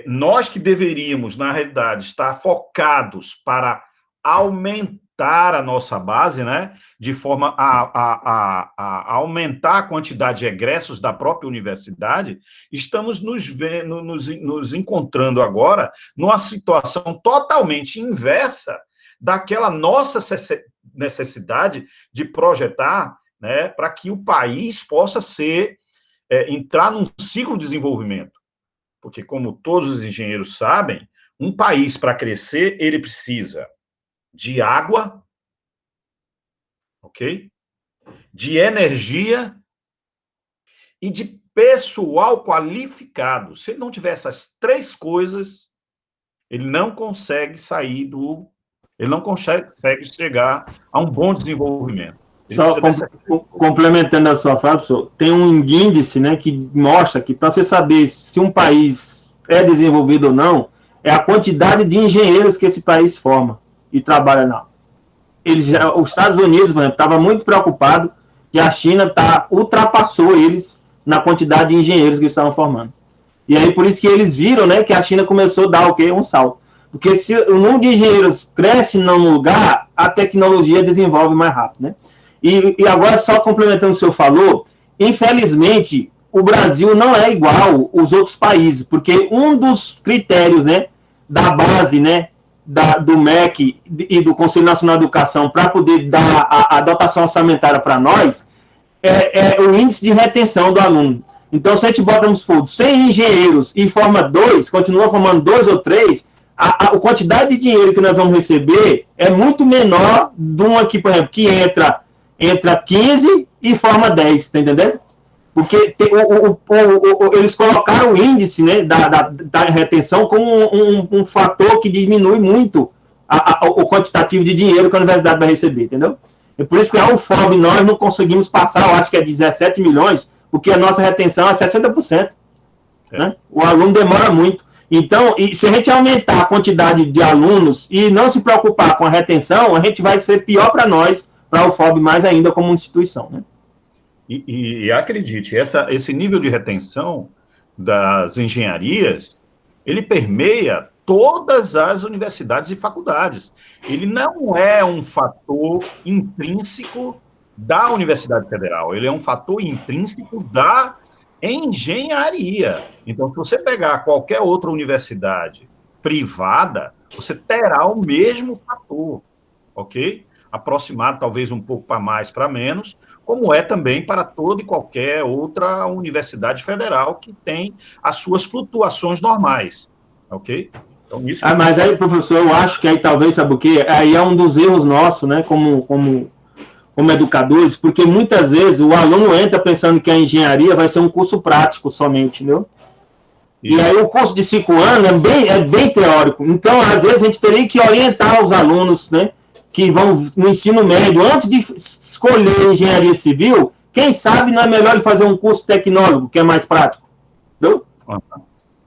nós que deveríamos, na realidade, estar focados para aumentar a nossa base, né, de forma a aumentar a quantidade de egressos da própria universidade, estamos nos encontrando agora numa situação totalmente inversa daquela nossa necessidade de projetar, né, para que o país possa entrar num ciclo de desenvolvimento. Porque, como todos os engenheiros sabem, um país, para crescer, ele precisa de água, ok? De energia e de pessoal qualificado. Se ele não tiver essas 3 coisas, ele não consegue ele não consegue chegar a um bom desenvolvimento. Só complementando a sua fala, professor, tem um índice, né, que mostra que para você saber se um país é desenvolvido ou não, é a quantidade de engenheiros que esse país forma e trabalha lá. Os Estados Unidos, por exemplo, estava muito preocupado que a China ultrapassou eles na quantidade de engenheiros que eles estavam formando. E aí, por isso que eles viram, né, que a China começou a dar o quê? Um salto. Porque se o número de engenheiros cresce num lugar, a tecnologia desenvolve mais rápido, né? E agora, só complementando o que o senhor falou, infelizmente, o Brasil não é igual aos outros países, porque um dos critérios, né, da base, né, do MEC e do Conselho Nacional de Educação para poder dar a dotação orçamentária para nós é o índice de retenção do aluno. Então, se a gente bota, vamos supor, 100 engenheiros e forma 2, continua formando 2 ou 3, a quantidade de dinheiro que nós vamos receber é muito menor de um aqui, por exemplo, que entra 15 e forma 10, tá entendendo? Porque eles colocaram o índice, né, da retenção como um fator que diminui muito o quantitativo de dinheiro que a universidade vai receber, entendeu? É por isso que a UFOB nós não conseguimos passar, eu acho que é 17 milhões, porque a nossa retenção é 60%. Né? O aluno demora muito. Então, se a gente aumentar a quantidade de alunos e não se preocupar com a retenção, a gente vai ser pior para nós, para a UFOB mais ainda como instituição, né? E acredite, esse nível de retenção das engenharias, ele permeia todas as universidades e faculdades. Ele não é um fator intrínseco da Universidade Federal, ele é um fator intrínseco da engenharia. Então, se você pegar qualquer outra universidade privada, você terá o mesmo fator, ok? Aproximado, talvez um pouco para mais, para menos, como é também para toda e qualquer outra universidade federal que tem as suas flutuações normais, ok? Então, isso... mas aí, professor, eu acho que aí talvez, sabe o quê? Aí é um dos erros nossos, né, como como educadores, porque muitas vezes o aluno entra pensando que a engenharia vai ser um curso prático somente, entendeu? E aí o curso de 5 anos é bem teórico. Então, às vezes, a gente teria que orientar os alunos, né, que vão no ensino médio, antes de escolher engenharia civil, quem sabe não é melhor ele fazer um curso tecnólogo, que é mais prático. Entendeu?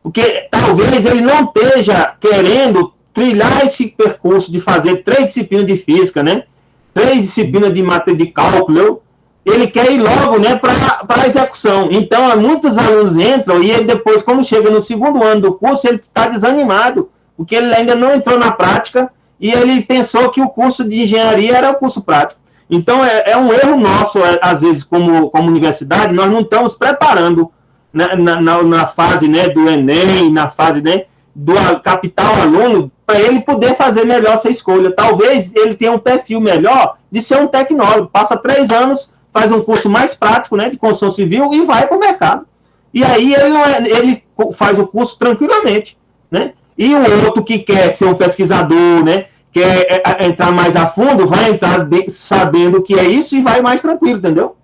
Porque talvez ele não esteja querendo trilhar esse percurso de fazer 3 disciplinas de física, né? 3 disciplinas de matéria de cálculo. Ele quer ir logo, né, para a execução. Então, muitos alunos entram e ele depois, quando chega no segundo ano do curso, ele está desanimado, porque ele ainda não entrou na prática e ele pensou que o curso de engenharia era o curso prático. Então, é um erro nosso, às vezes, como universidade, nós não estamos preparando na fase, né, do Enem, na fase, né, do capital aluno, para ele poder fazer melhor essa escolha. Talvez ele tenha um perfil melhor de ser um tecnólogo, passa 3 anos, faz um curso mais prático, né, de construção civil e vai para o mercado. E aí ele faz o curso tranquilamente, né? E o outro que quer ser um pesquisador, né, quer entrar mais a fundo, vai entrar sabendo o que é isso e vai mais tranquilo, entendeu?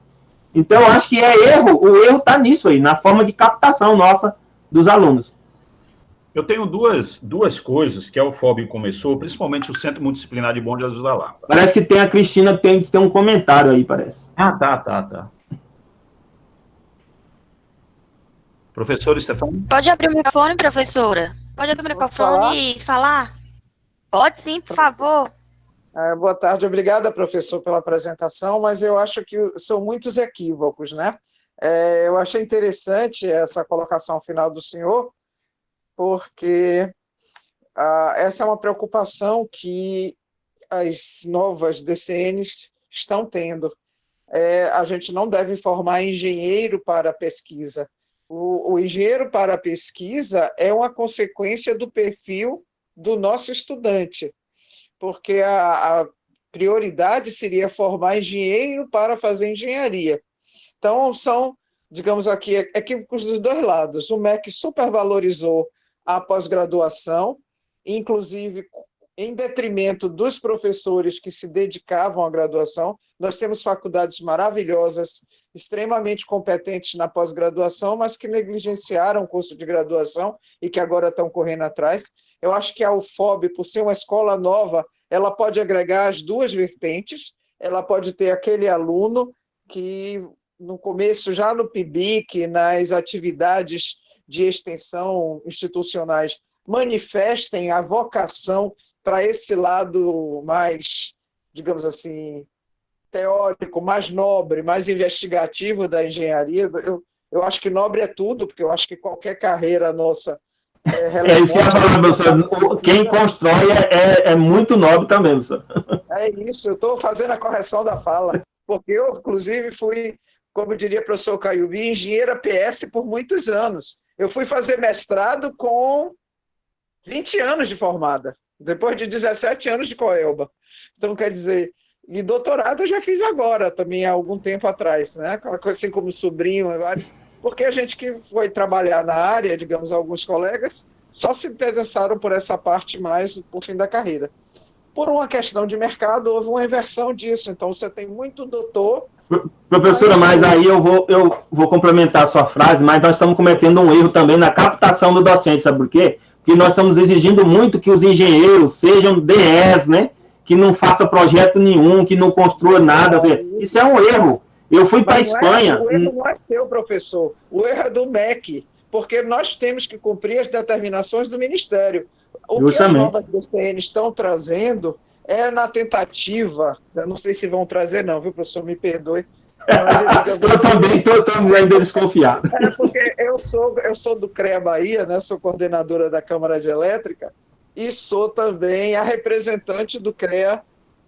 Então, eu acho que o erro está nisso aí, na forma de captação nossa dos alunos. Eu tenho duas coisas que a UFOB começou, principalmente o Centro Multidisciplinar de Bom Jesus da Lapa. Parece que tem a Cristina, tem um comentário aí, parece. Ah, tá. Professor Stefano? Pode abrir o microfone, professora? Pode abrir o microfone e falar? Pode sim, por favor. Boa tarde, obrigada, professor, pela apresentação, mas eu acho que são muitos equívocos, né? Eu achei interessante essa colocação final do senhor, porque essa é uma preocupação que as novas DCNs estão tendo. A gente não deve formar engenheiro para a pesquisa. O engenheiro para a pesquisa é uma consequência do perfil do nosso estudante, porque a prioridade seria formar engenheiro para fazer engenharia. Então, são, digamos aqui, equívocos dos dois lados. O MEC supervalorizou a pós-graduação, inclusive em detrimento dos professores que se dedicavam à graduação. Nós temos faculdades maravilhosas, extremamente competentes na pós-graduação, mas que negligenciaram o curso de graduação e que agora estão correndo atrás. Eu acho que a UFOB, por ser uma escola nova, ela pode agregar as duas vertentes. Ela pode ter aquele aluno que, no começo, já no PIBIC, nas atividades de extensão institucionais, manifestem a vocação para esse lado mais, digamos assim, teórico, mais nobre, mais investigativo da engenharia. Eu acho que nobre é tudo, porque eu acho que qualquer carreira nossa é isso que eu ia falar, professor. Quem constrói é muito nobre também, professor. É isso, eu estou fazendo a correção da fala, porque eu, inclusive, fui, como diria o professor Caiubi, engenheira PS por muitos anos. Eu fui fazer mestrado com 20 anos de formada, depois de 17 anos de Coelba. Então, quer dizer, e doutorado eu já fiz agora, também há algum tempo atrás, né? Assim como sobrinho, porque a gente que foi trabalhar na área, digamos, alguns colegas, só se interessaram por essa parte mais por fim da carreira. Por uma questão de mercado, houve uma inversão disso. Então, você tem muito doutor... Professora, mas aí eu vou complementar a sua frase, mas nós estamos cometendo um erro também na captação do docente, sabe por quê? Porque nós estamos exigindo muito que os engenheiros sejam DEs, né? Que não faça projeto nenhum, que não construa nada. Isso é um erro. Eu fui para a Espanha... O erro não é seu, professor. O erro é do MEC, porque nós temos que cumprir as determinações do Ministério. O que as novas DCN estão trazendo é na tentativa, eu não sei se vão trazer não, viu, professor, me perdoe. Eu também estou ainda desconfiado. Porque eu sou do CREA Bahia, né, sou coordenadora da Câmara de Elétrica, e sou também a representante do CREA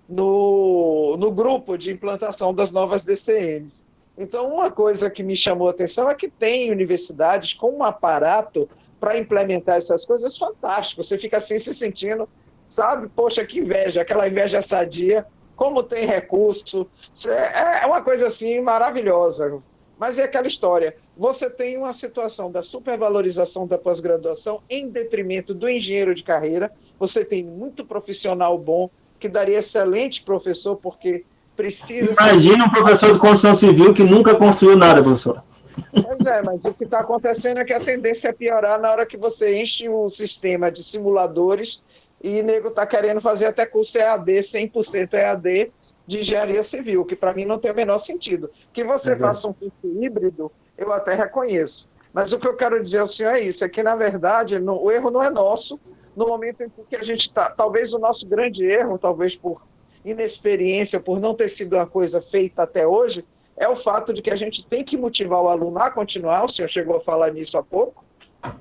no grupo de implantação das novas DCNs. Então, uma coisa que me chamou a atenção é que tem universidades com um aparato para implementar essas coisas fantástico. Você fica assim se sentindo, sabe? Poxa, que inveja, aquela inveja sadia, como tem recurso. É uma coisa assim maravilhosa. Mas é aquela história. Você tem uma situação da supervalorização da pós-graduação em detrimento do engenheiro de carreira. Você tem muito profissional bom, que daria excelente professor, porque precisa... Imagina um professor de construção civil que nunca construiu nada, professor. Pois é, mas o que está acontecendo é que a tendência é piorar na hora que você enche o sistema de simuladores e o nego está querendo fazer até curso EAD, 100% EAD de engenharia civil, que para mim não tem o menor sentido. Que você faça um curso híbrido, eu até reconheço. Mas o que eu quero dizer ao senhor é isso, é que, na verdade, o erro não é nosso, no momento em que a gente está... Talvez o nosso grande erro, talvez por inexperiência, por não ter sido uma coisa feita até hoje, é o fato de que a gente tem que motivar o aluno a continuar, o senhor chegou a falar nisso há pouco,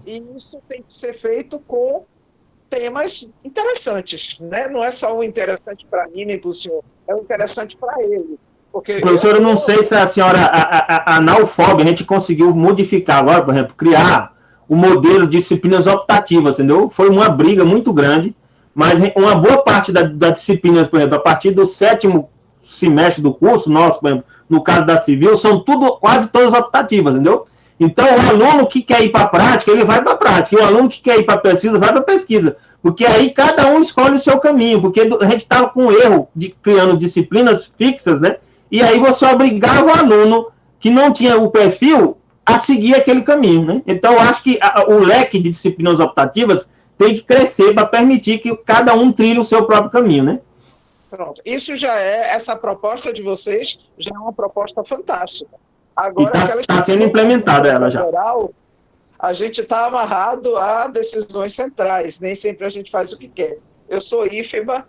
e isso tem que ser feito com temas interessantes, né? Não é só um interessante para mim nem para o senhor, é um interessante para ele. Porque professor, eu não sei se a senhora, a analfóbica, a gente conseguiu modificar agora, por exemplo, criar o modelo de disciplinas optativas, entendeu? Foi uma briga muito grande, mas uma boa parte das disciplinas, por exemplo, a partir do 7º semestre do curso, nosso, por exemplo, no caso da civil, são quase todas optativas, entendeu? Então, o aluno que quer ir para a prática, ele vai para a prática, e o aluno que quer ir para a pesquisa, vai para a pesquisa, porque aí cada um escolhe o seu caminho, porque a gente estava com erro de criando disciplinas fixas, né? E aí você obrigava o aluno que não tinha o perfil a seguir aquele caminho, né? Então, eu acho que o leque de disciplinas optativas tem que crescer para permitir que cada um trilhe o seu próprio caminho, né? Pronto. Isso já é, essa proposta de vocês já é uma proposta fantástica. Agora, está sendo implementada ela já. Geral, a gente está amarrado a decisões centrais, nem sempre a gente faz o que quer. Eu sou IFBA,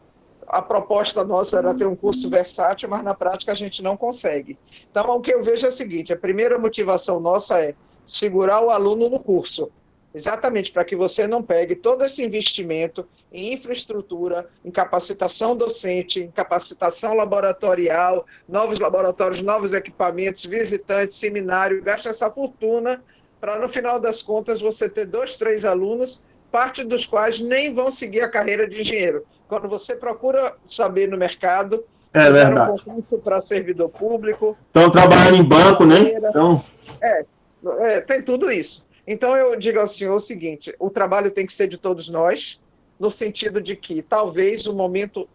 a proposta nossa era ter um curso versátil, mas na prática a gente não consegue. Então, o que eu vejo é o seguinte, a primeira motivação nossa é segurar o aluno no curso, exatamente para que você não pegue todo esse investimento em infraestrutura, em capacitação docente, em capacitação laboratorial, novos laboratórios, novos equipamentos, visitantes, seminário, gasta essa fortuna para, no final das contas, você ter 2, 3 alunos, parte dos quais nem vão seguir a carreira de engenheiro. Quando você procura saber no mercado, fizeram um concurso para servidor público. Estão trabalhando em banco, né? Então... tem tudo isso. Então, eu digo ao senhor o seguinte, o trabalho tem que ser de todos nós, no sentido de que talvez o momento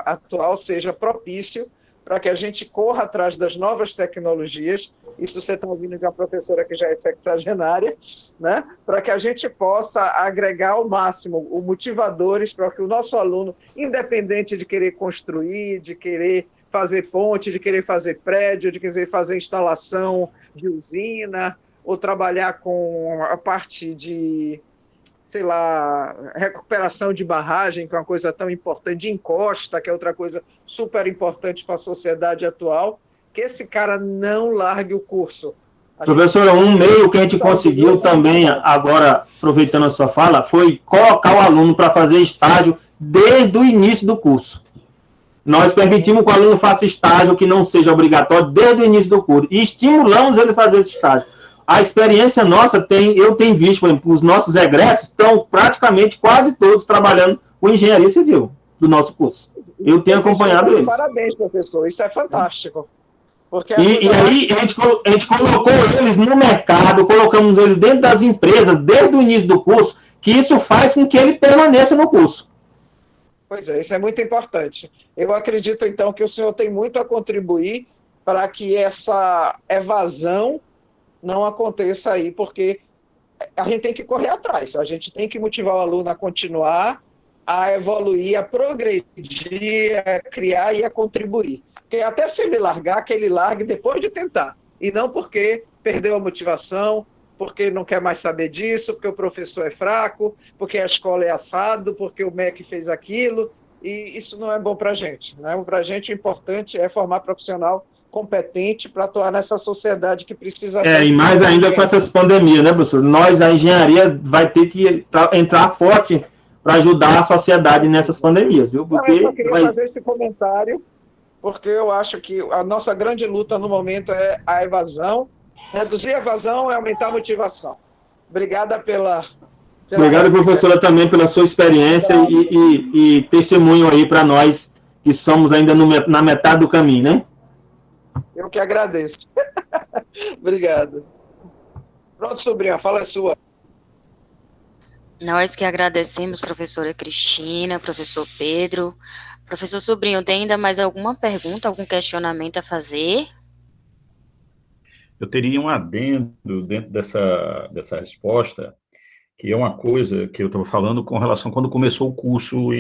atual seja propício para que a gente corra atrás das novas tecnologias, isso você está ouvindo de uma professora que já é sexagenária, né? Para que a gente possa agregar ao máximo os motivadores para que o nosso aluno, independente de querer construir, de querer fazer ponte, de querer fazer prédio, de querer fazer instalação de usina, ou trabalhar com a parte de, sei lá, recuperação de barragem, que é uma coisa tão importante, de encosta, que é outra coisa super importante para a sociedade atual, que esse cara não largue o curso. Professora, um meio que a gente conseguiu também, agora, aproveitando a sua fala, foi colocar o aluno para fazer estágio desde o início do curso. Nós permitimos que o aluno faça estágio que não seja obrigatório desde o início do curso, e estimulamos ele a fazer esse estágio. A experiência nossa, eu tenho visto, por exemplo, os nossos egressos estão praticamente quase todos trabalhando com engenharia civil do nosso curso. Eu tenho acompanhado eles. Parabéns, professor, isso é fantástico. Porque e aí a gente colocou eles no mercado, colocamos eles dentro das empresas desde o início do curso, que isso faz com que ele permaneça no curso. Pois é, isso é muito importante. Eu acredito, então, que o senhor tem muito a contribuir para que essa evasão não aconteça aí, porque a gente tem que correr atrás, a gente tem que motivar o aluno a continuar, a evoluir, a progredir, a criar e a contribuir. Porque até se ele largar, que ele largue depois de tentar, e não porque perdeu a motivação, porque não quer mais saber disso, porque o professor é fraco, porque a escola é assado, porque o MEC fez aquilo, e isso não é bom para a gente. Né? Para a gente o importante é formar profissional competente para atuar nessa sociedade que precisa... E mais ainda com essas pandemias, né, professor? Nós, a engenharia, vai ter que entrar forte para ajudar a sociedade nessas pandemias, viu? Porque eu só queria fazer esse comentário, porque eu acho que a nossa grande luta no momento é a evasão. Reduzir a evasão é aumentar a motivação. Obrigada pela Obrigado, professora, também pela sua experiência e testemunho aí para nós, que somos ainda na metade do caminho, né? Eu que agradeço. Obrigado. Pronto, sobrinha, fala a sua. Nós que agradecemos, professora Cristina, professor Pedro, Professor Sobrinho, tem ainda mais alguma pergunta, algum questionamento a fazer? Eu teria um adendo dentro dessa resposta, que é uma coisa que eu estava falando com relação quando começou o curso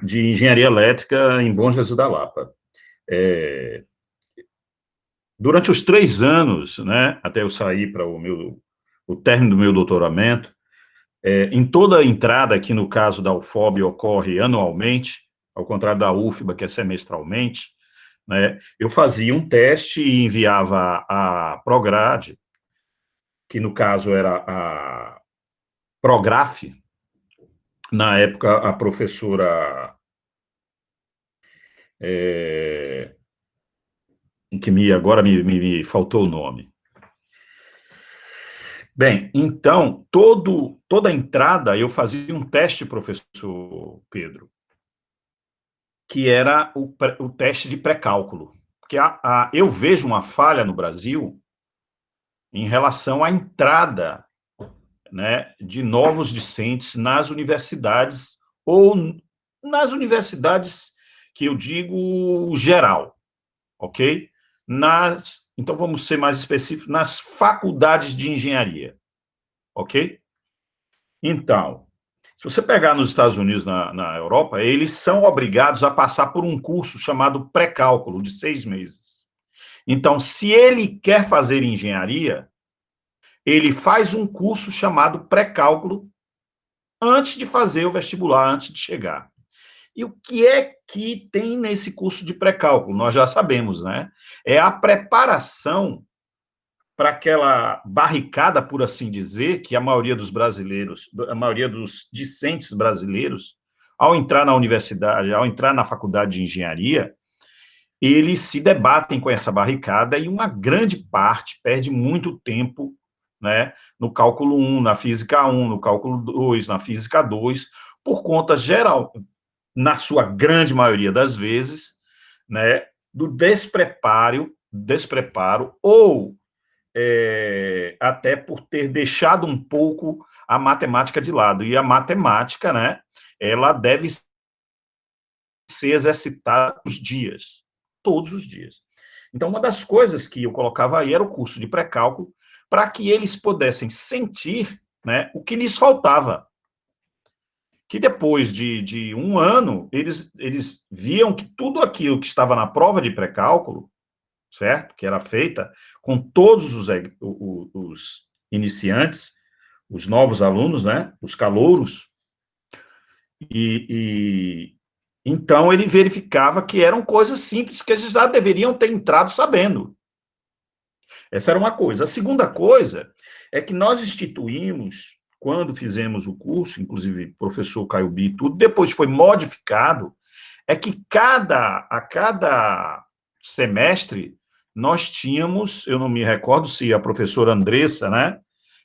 de engenharia elétrica em Bom Jesus da Lapa. Durante os 3 anos, né, até eu sair para o término do meu doutoramento, em toda a entrada, que no caso da UFOB ocorre anualmente, ao contrário da UFBA, que é semestralmente, né, eu fazia um teste e enviava a Prograde, que no caso era a Prograf, na época a professora que agora me faltou o nome. Bem, então, toda a entrada eu fazia um teste, professor Pedro, que era o teste de pré-cálculo. Porque eu vejo uma falha no Brasil em relação à entrada, né, de novos discentes nas universidades, ou nas universidades que eu digo geral, ok? Então, vamos ser mais específicos, nas faculdades de engenharia, ok? Então, se você pegar nos Estados Unidos, na Europa, eles são obrigados a passar por um curso chamado pré-cálculo, de 6 meses. Então, se ele quer fazer engenharia, ele faz um curso chamado pré-cálculo antes de fazer o vestibular, antes de chegar. E o que é que tem nesse curso de pré-cálculo? Nós já sabemos, né? É a preparação para aquela barricada, por assim dizer, que a maioria dos brasileiros, a maioria dos discentes brasileiros, ao entrar na universidade, ao entrar na faculdade de engenharia, eles se debatem com essa barricada e uma grande parte perde muito tempo, né, no cálculo 1, na física 1, no cálculo 2, na física 2, por conta geral, na sua grande maioria das vezes, né, do despreparo ou até por ter deixado um pouco a matemática de lado. E a matemática, né, ela deve ser exercitada todos os dias. Então, uma das coisas que eu colocava aí era o curso de pré-cálculo, para que eles pudessem sentir, né, o que lhes faltava. Que depois de um ano, eles viam que tudo aquilo que estava na prova de pré-cálculo, certo? Que era feita com todos os iniciantes, os novos alunos, né? Os calouros. Então ele verificava que eram coisas simples que eles já deveriam ter entrado sabendo. Essa era uma coisa. A segunda coisa é que nós instituímos, quando fizemos o curso, inclusive o professor Caio Bi e tudo, depois foi modificado, é que a cada semestre nós tínhamos, eu não me recordo se a professora Andressa, né,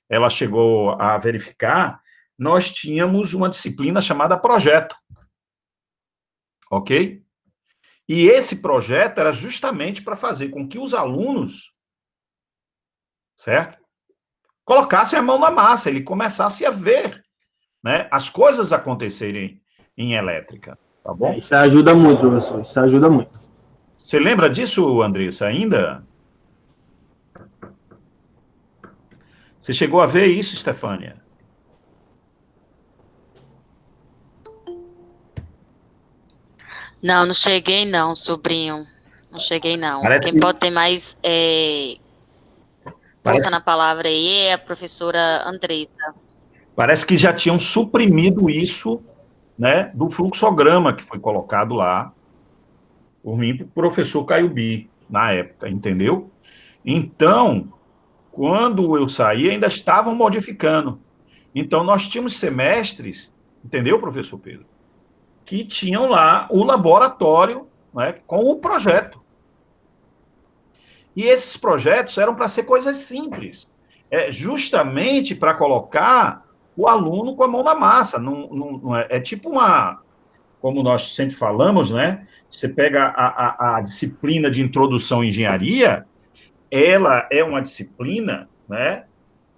ela chegou a verificar, nós tínhamos uma disciplina chamada projeto, ok? E esse projeto era justamente para fazer com que os alunos, certo, colocassem a mão na massa, ele começasse a ver, né, as coisas acontecerem em elétrica, tá bom? Isso ajuda muito, professor, isso ajuda muito. Você lembra disso, Andressa, ainda? Você chegou a ver isso, Stefânia? Não, não cheguei não, sobrinho. Não cheguei não. Quem pode ter mais força na palavra aí é a professora Andressa. Parece que já tinham suprimido isso, né, do fluxograma que foi colocado lá por mim, para o professor Caio Bi, na época, entendeu? Então, quando eu saí, ainda estavam modificando. Então, nós tínhamos semestres, entendeu, professor Pedro? Que tinham lá o laboratório, né, com o projeto. E esses projetos eram para ser coisas simples, justamente para colocar o aluno com a mão na massa. Não é tipo como nós sempre falamos, né? Você pega a disciplina de introdução à engenharia, ela é uma disciplina, né,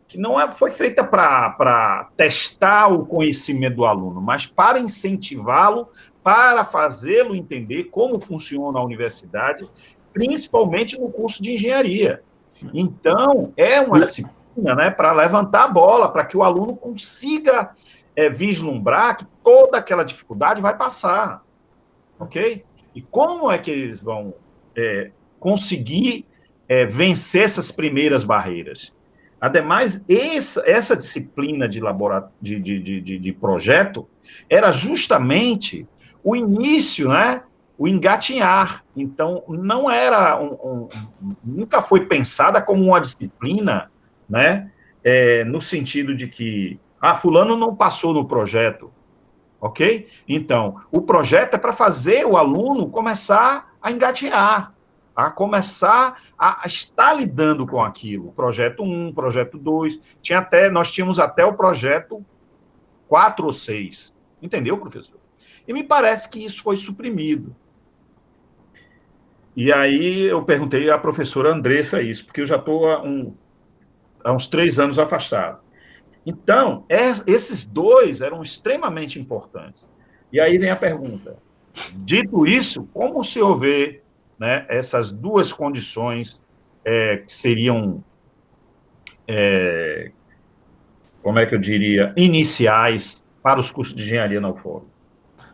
que não foi feita para testar o conhecimento do aluno, mas para incentivá-lo, para fazê-lo entender como funciona a universidade, principalmente no curso de engenharia. Então, é uma disciplina, né, para levantar a bola, para que o aluno consiga vislumbrar que toda aquela dificuldade vai passar, ok? E como é que eles vão conseguir vencer essas primeiras barreiras? Ademais, essa disciplina de projeto era justamente o início, né, o engatinhar. Então, não era nunca foi pensada como uma disciplina, né, no sentido de que, fulano não passou no projeto, ok? Então, o projeto é para fazer o aluno começar a engatinhar, a começar a estar lidando com aquilo. Projeto 1, projeto 2, nós tínhamos até o projeto 4 ou 6. Entendeu, professor? E me parece que isso foi suprimido. E aí eu perguntei à professora Andressa isso, porque eu já estou há uns 3 anos afastado. Então, esses dois eram extremamente importantes. E aí vem a pergunta. Dito isso, como o senhor vê, né, essas duas condições que seriam, como é que eu diria, iniciais para os cursos de engenharia na UFOL?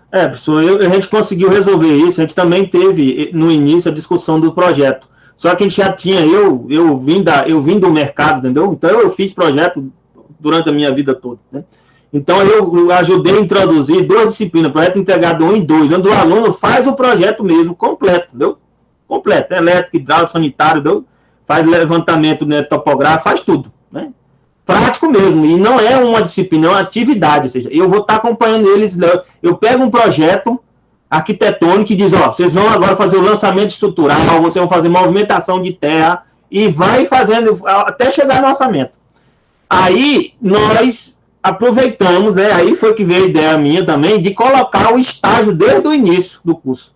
Professor, a gente conseguiu resolver isso, a gente também teve no início a discussão do projeto, só que a gente já tinha, eu vim do mercado, entendeu? Então eu fiz projeto durante a minha vida toda, né? Então eu ajudei a introduzir 2 disciplinas, projeto integrado 1 e 2, onde o aluno faz o projeto mesmo, completo, entendeu? Completo, elétrico, hidráulico, sanitário, entendeu? Faz levantamento, né, topográfico, faz tudo, né? Prático mesmo, e não é uma disciplina, é uma atividade, ou seja, eu vou estar acompanhando eles, eu pego um projeto arquitetônico e diz, vocês vão agora fazer o lançamento estrutural, vocês vão fazer movimentação de terra, e vai fazendo até chegar no orçamento. Aí, nós aproveitamos, né, aí foi que veio a ideia minha também, de colocar o estágio desde o início do curso.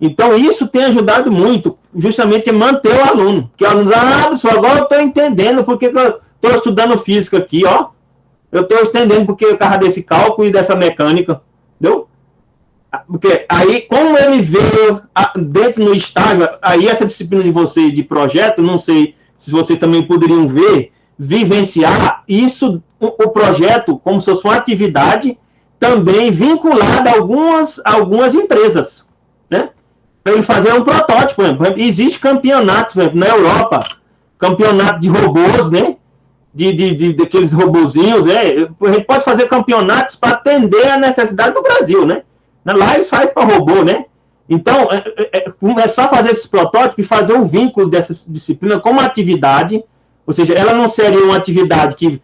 Então, isso tem ajudado muito, justamente, a manter o aluno. Que o aluno diz, professor, agora eu estou entendendo porque eu estou estudando física aqui, eu estou entendendo porque eu carro desse cálculo e dessa mecânica, entendeu? Porque aí, como ele veio dentro no estágio, aí essa disciplina de vocês de projeto, não sei se vocês também poderiam vivenciar isso, o projeto, como se fosse uma atividade também vinculada a algumas empresas, né? Para ele fazer um protótipo, por exemplo. Existe campeonatos, por exemplo, na Europa, campeonato de robôs, né? Daqueles robozinhos, né? A gente pode fazer campeonatos para atender a necessidade do Brasil, né? Lá eles fazem para robô, né? Então, começar a fazer esses protótipos e fazer um vínculo dessa disciplina como atividade, ou seja, ela não seria uma atividade que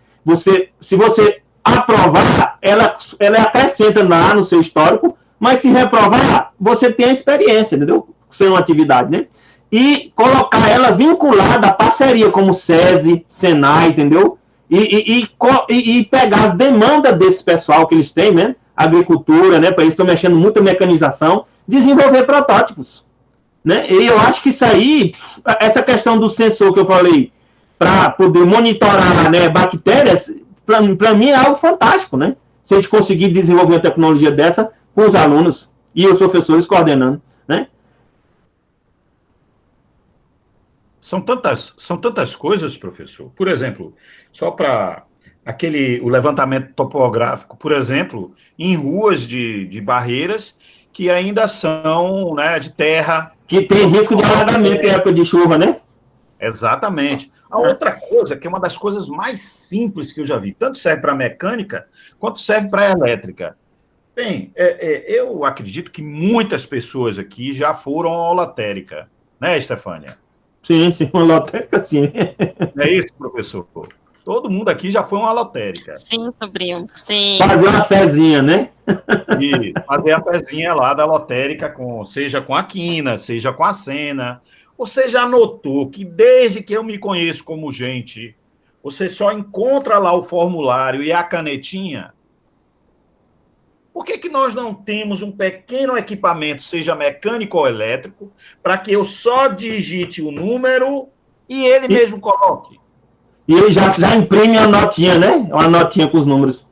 se você aprovar, ela acrescenta lá no seu histórico, mas se reprovar, você tem a experiência, entendeu? Ser uma atividade, né? E colocar ela vinculada à parceria, como SESI, Senai, entendeu? E pegar as demandas desse pessoal que eles têm, né? Agricultura, né? Para eles estão mexendo muita mecanização, desenvolver protótipos, né? E eu acho que isso aí, essa questão do sensor que eu falei, para poder monitorar, né, bactérias, para mim é algo fantástico, né? Se a gente conseguir desenvolver uma tecnologia dessa com os alunos e os professores coordenando, né? São tantas coisas, professor. Por exemplo, só para o levantamento topográfico, por exemplo, em ruas de barreiras que ainda são, né, de terra. Que tem risco de alagamento em época de chuva, né? Exatamente. A outra coisa, que é uma das coisas mais simples que eu já vi, tanto serve para mecânica, quanto serve para elétrica. Bem, eu acredito que muitas pessoas aqui já foram à lotérica, né, Estefânia? Sim, uma lotérica, sim. É isso, professor? Todo mundo aqui já foi uma lotérica. Sim, sobrinho, sim. Fazer uma fezinha, né? E fazer a fezinha lá da lotérica, seja com a quina, seja com a cena. Você já notou que desde que eu me conheço como gente, você só encontra lá o formulário e a canetinha? Por que nós não temos um pequeno equipamento, seja mecânico ou elétrico, para que eu só digite o número e ele mesmo coloque? E ele já imprime uma notinha, né? Uma notinha com os números.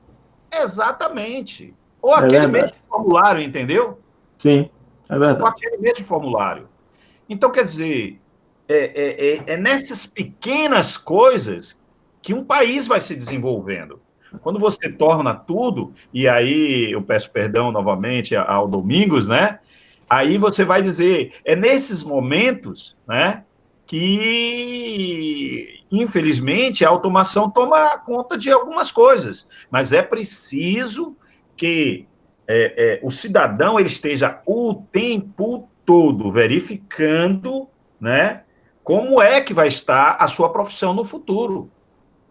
Exatamente. Ou aquele mesmo formulário, entendeu? Sim, é verdade. Ou aquele mesmo formulário. Então, quer dizer, é nessas pequenas coisas que um país vai se desenvolvendo. Quando você torna tudo, e aí eu peço perdão novamente ao Domingos, né? Aí você vai dizer, é nesses momentos, né, que, infelizmente, a automação toma conta de algumas coisas, mas é preciso que o cidadão ele esteja o tempo todo verificando, né, como é que vai estar a sua profissão no futuro,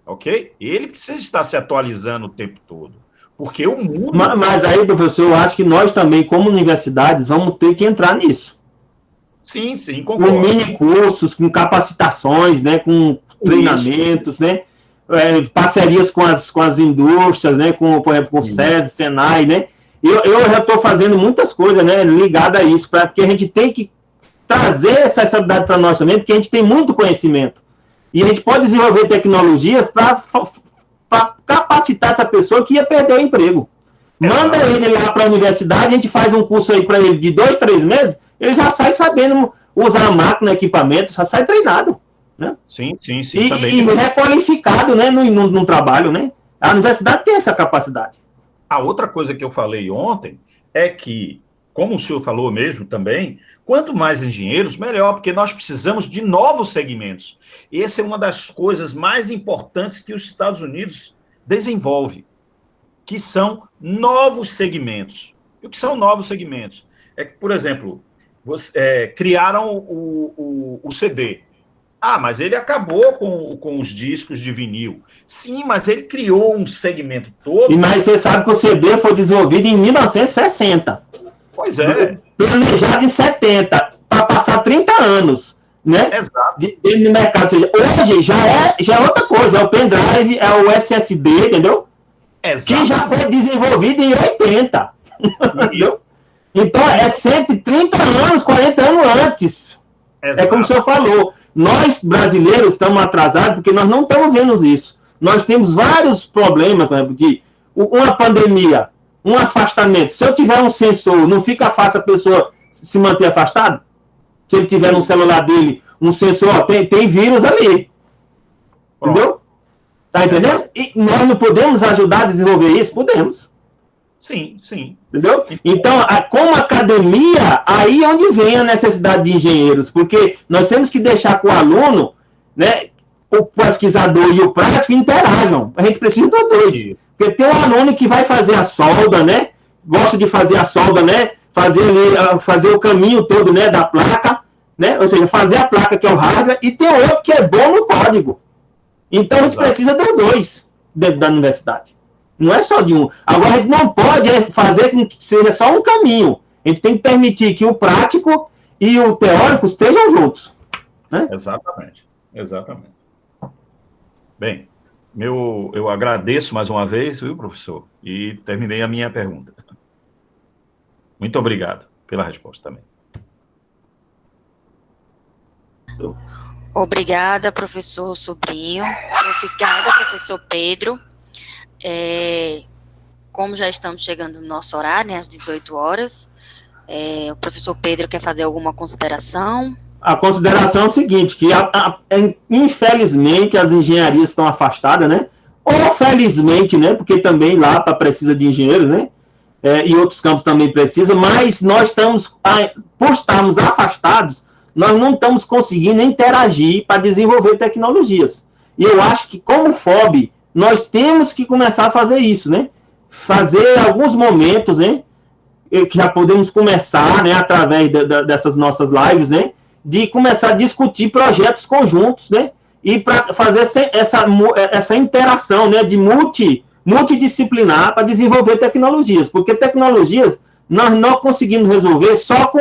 ok? Ele precisa estar se atualizando o tempo todo, porque o mundo... Mas aí, professor, eu acho que nós também, como universidades, vamos ter que entrar nisso. Sim, concordo. Com mini cursos, com capacitações, né, com treinamentos, né, parcerias com as indústrias, né, por exemplo, com o SESI, Senai, né. Eu já estou fazendo muitas coisas, né, ligadas a isso, porque a gente tem que trazer essa habilidade para nós também, porque a gente tem muito conhecimento. E a gente pode desenvolver tecnologias para capacitar essa pessoa que ia perder o emprego. Manda ele lá para a universidade, a gente faz um curso aí para ele de 2, 3 meses, ele já sai sabendo usar a máquina, equipamento, já sai treinado. Né? Sim. E requalificado, né, no trabalho, né? A universidade tem essa capacidade. A outra coisa que eu falei ontem é que, como o senhor falou mesmo também, quanto mais engenheiros, melhor, porque nós precisamos de novos segmentos. Essa é uma das coisas mais importantes que os Estados Unidos desenvolve, que são novos segmentos. E o que são novos segmentos? É que, por exemplo, criaram o CD. Ah, mas ele acabou com os discos de vinil. Sim, mas ele criou um segmento todo. Mas você sabe que o CD foi desenvolvido em 1960. Pois é. Planejado em 70, para passar 30 anos, né? Exato. Dentro do mercado. Ou seja, hoje já é outra coisa, é o pendrive, é o SSD, entendeu? Exato. Que já foi desenvolvido em 80. Entendeu? Então, é sempre 30 anos, 40 anos antes. Exato. É como o senhor falou. Nós, brasileiros, estamos atrasados porque nós não estamos vendo isso. Nós temos vários problemas, por exemplo, de uma pandemia, um afastamento. Se eu tiver um sensor, não fica fácil a pessoa se manter afastada? Se ele tiver no celular dele um sensor, tem vírus ali. Entendeu? Tá entendendo? E nós não podemos ajudar a desenvolver isso? Podemos. Sim. Entendeu? Então, como academia, aí é onde vem a necessidade de engenheiros, porque nós temos que deixar que o aluno, né, o pesquisador e o prático interajam. A gente precisa dos dois. Porque tem um aluno que vai fazer a solda, né? Gosta de fazer a solda, né? Fazer o caminho todo, né, da placa, né? Ou seja, fazer a placa que é o hardware, e tem outro que é bom no código. Então, a gente precisa dos dois dentro da universidade. Não é só de um. Agora, a gente não pode fazer com que seja só um caminho. A gente tem que permitir que o prático e o teórico estejam juntos. Né? Exatamente. Bem, eu agradeço mais uma vez, viu, professor? E terminei a minha pergunta. Muito obrigado pela resposta também. Obrigada, professor Sobrinho. Obrigada, professor Pedro. Como já estamos chegando no nosso horário, né, às 18 horas, o professor Pedro quer fazer alguma consideração? A consideração é o seguinte, que infelizmente as engenharias estão afastadas, né? Ou felizmente, né? Porque também lá precisa de engenheiros, né? E outros campos também precisam, mas nós estamos, por estarmos afastados, nós não estamos conseguindo interagir para desenvolver tecnologias. E eu acho que, como FOB, nós temos que começar a fazer isso, né? Fazer alguns momentos, né? Que já podemos começar, né? Através dessas nossas lives, né? De começar a discutir projetos conjuntos, né? E para fazer essa interação, né? De multidisciplinar para desenvolver tecnologias. Porque tecnologias nós não conseguimos resolver só com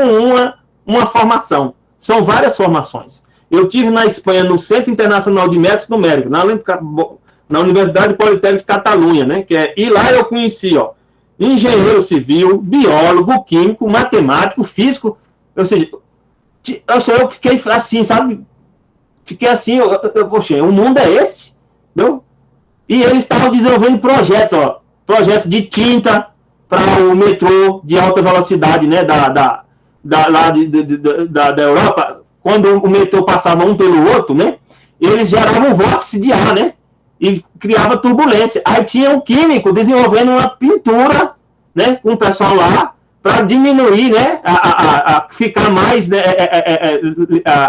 uma formação. São várias formações. Eu tive na Espanha, no Centro Internacional de Métodos Numéricos, na Universidade Politécnica de Catalunha, né? E lá eu conheci, engenheiro civil, biólogo, químico, matemático, físico, ou seja, eu fiquei assim, sabe? Fiquei assim, poxa, o mundo é esse? entendeu? E eles estavam desenvolvendo projetos de tinta para o metrô de alta velocidade, né, da Europa. Quando o metrô passava um pelo outro, né, eles geravam vórtice de ar, né, e criava turbulência. Aí tinha um químico desenvolvendo uma pintura, né, com o pessoal lá, para diminuir, né, ficar mais, né,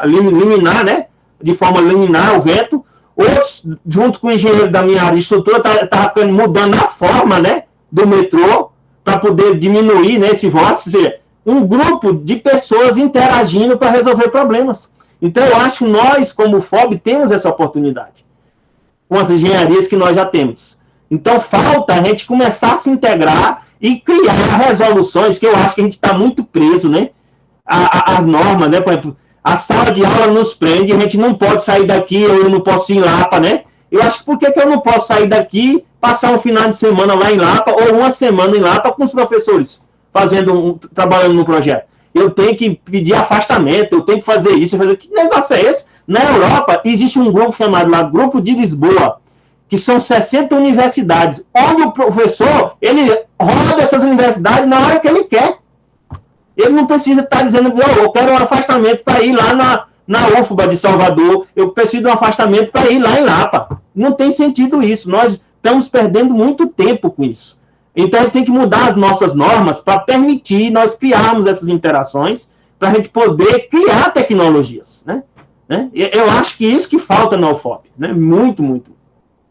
liminar, né, de forma liminar o vento. Outros, junto com o engenheiro da minha área de estrutura, tá mudando a forma, né, do metrô, para poder diminuir, né, esse vórtice. Ou seja, um grupo de pessoas interagindo para resolver problemas. Então, eu acho que nós, como FOB, temos essa oportunidade, com as engenharias que nós já temos. Então, falta a gente começar a se integrar e criar resoluções, que eu acho que a gente está muito preso, né, às normas, né, por exemplo, a sala de aula nos prende, a gente não pode sair daqui, eu não posso ir em Lapa, né? Eu acho que por que eu não posso sair daqui, passar um final de semana lá em Lapa, ou uma semana em Lapa com os professores, trabalhando no projeto? Eu tenho que pedir afastamento, eu tenho que fazer isso, que negócio é esse? Na Europa, existe um grupo chamado lá, Grupo de Lisboa, que são 60 universidades, onde o professor, ele roda essas universidades na hora que ele quer. Ele não precisa estar dizendo, eu quero um afastamento para ir lá na UFBA de Salvador, eu preciso de um afastamento para ir lá em Lapa. Não tem sentido isso, nós estamos perdendo muito tempo com isso. Então, tem que mudar as nossas normas para permitir nós criarmos essas interações, para a gente poder criar tecnologias, né? Eu acho que isso que falta na UFOP, né? Muito, muito.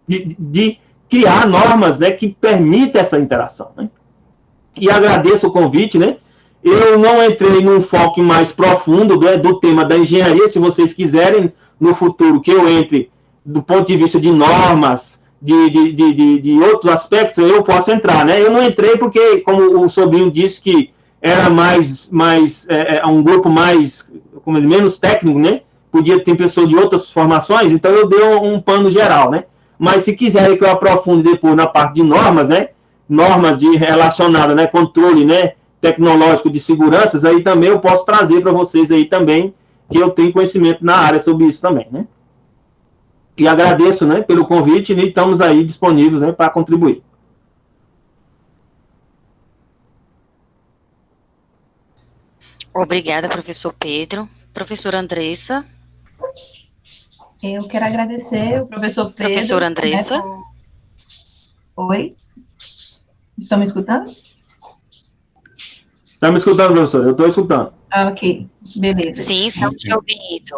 De criar normas, né, que permitam essa interação, né? E agradeço o convite, né? Eu não entrei num foco mais profundo do tema da engenharia. Se vocês quiserem, no futuro, que eu entre do ponto de vista de normas, de outros aspectos, eu posso entrar, né? Eu não entrei porque, como o sobrinho disse, que era um grupo menos técnico, né? Podia ter pessoas de outras formações, então eu dei um pano geral, né? Mas se quiserem que eu aprofunde depois na parte de normas, né? Normas relacionadas, né? Controle, né? Tecnológico de seguranças, aí também eu posso trazer para vocês aí também, que eu tenho conhecimento na área sobre isso também, né? E agradeço, né, pelo convite, e estamos aí disponíveis, né, para contribuir. Obrigada, professor Pedro. Professora Andressa. Eu quero agradecer o professor Pedro. Professora Andressa. Oi? Estão me escutando? Está me escutando, professor? Eu estou escutando. Ah, ok. Beleza. Sim, estamos te ouvindo.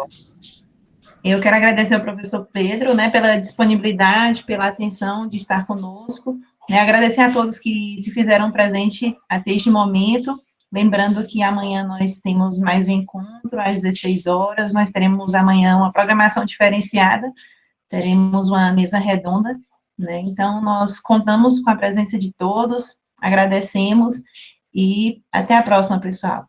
Eu quero agradecer ao professor Pedro, né, pela disponibilidade, pela atenção de estar conosco, né, agradecer a todos que se fizeram presente até este momento, lembrando que amanhã nós temos mais um encontro às 16 horas, nós teremos amanhã uma programação diferenciada, teremos uma mesa redonda, né, então nós contamos com a presença de todos, agradecemos e até a próxima, pessoal.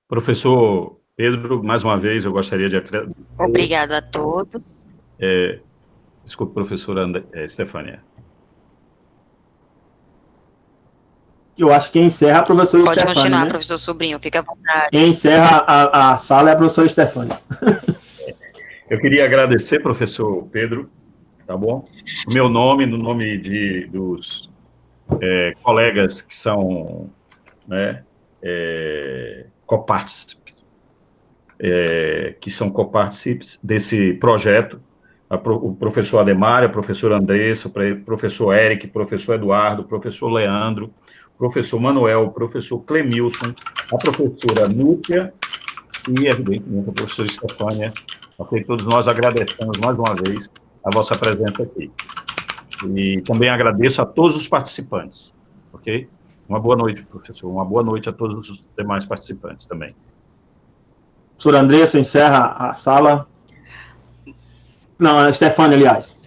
Professor Pedro, mais uma vez, eu gostaria de agradecer. Obrigado a todos. Desculpe, professora Estefânia. Eu acho que quem encerra é a professora Estefânia. Pode continuar, né? professor Sobrinho, fica à vontade. Quem encerra a sala é a professora Estefânia. Eu queria agradecer, professor Pedro, tá bom? O meu nome, no nome dos colegas que são, né, copartícipes, desse projeto, o professor Ademar, a professora Andressa, o professor Eric, o professor Eduardo, o professor Leandro, o professor Manuel, o professor Clemilson, a professora Núcia e, evidentemente, a professora Estefânia. Ok? Todos nós agradecemos mais uma vez a vossa presença aqui. E também agradeço a todos os participantes. Ok? Uma boa noite, professor. Uma boa noite a todos os demais participantes também. Professora Andressa, encerra a sala. Não, a Estefânia, aliás.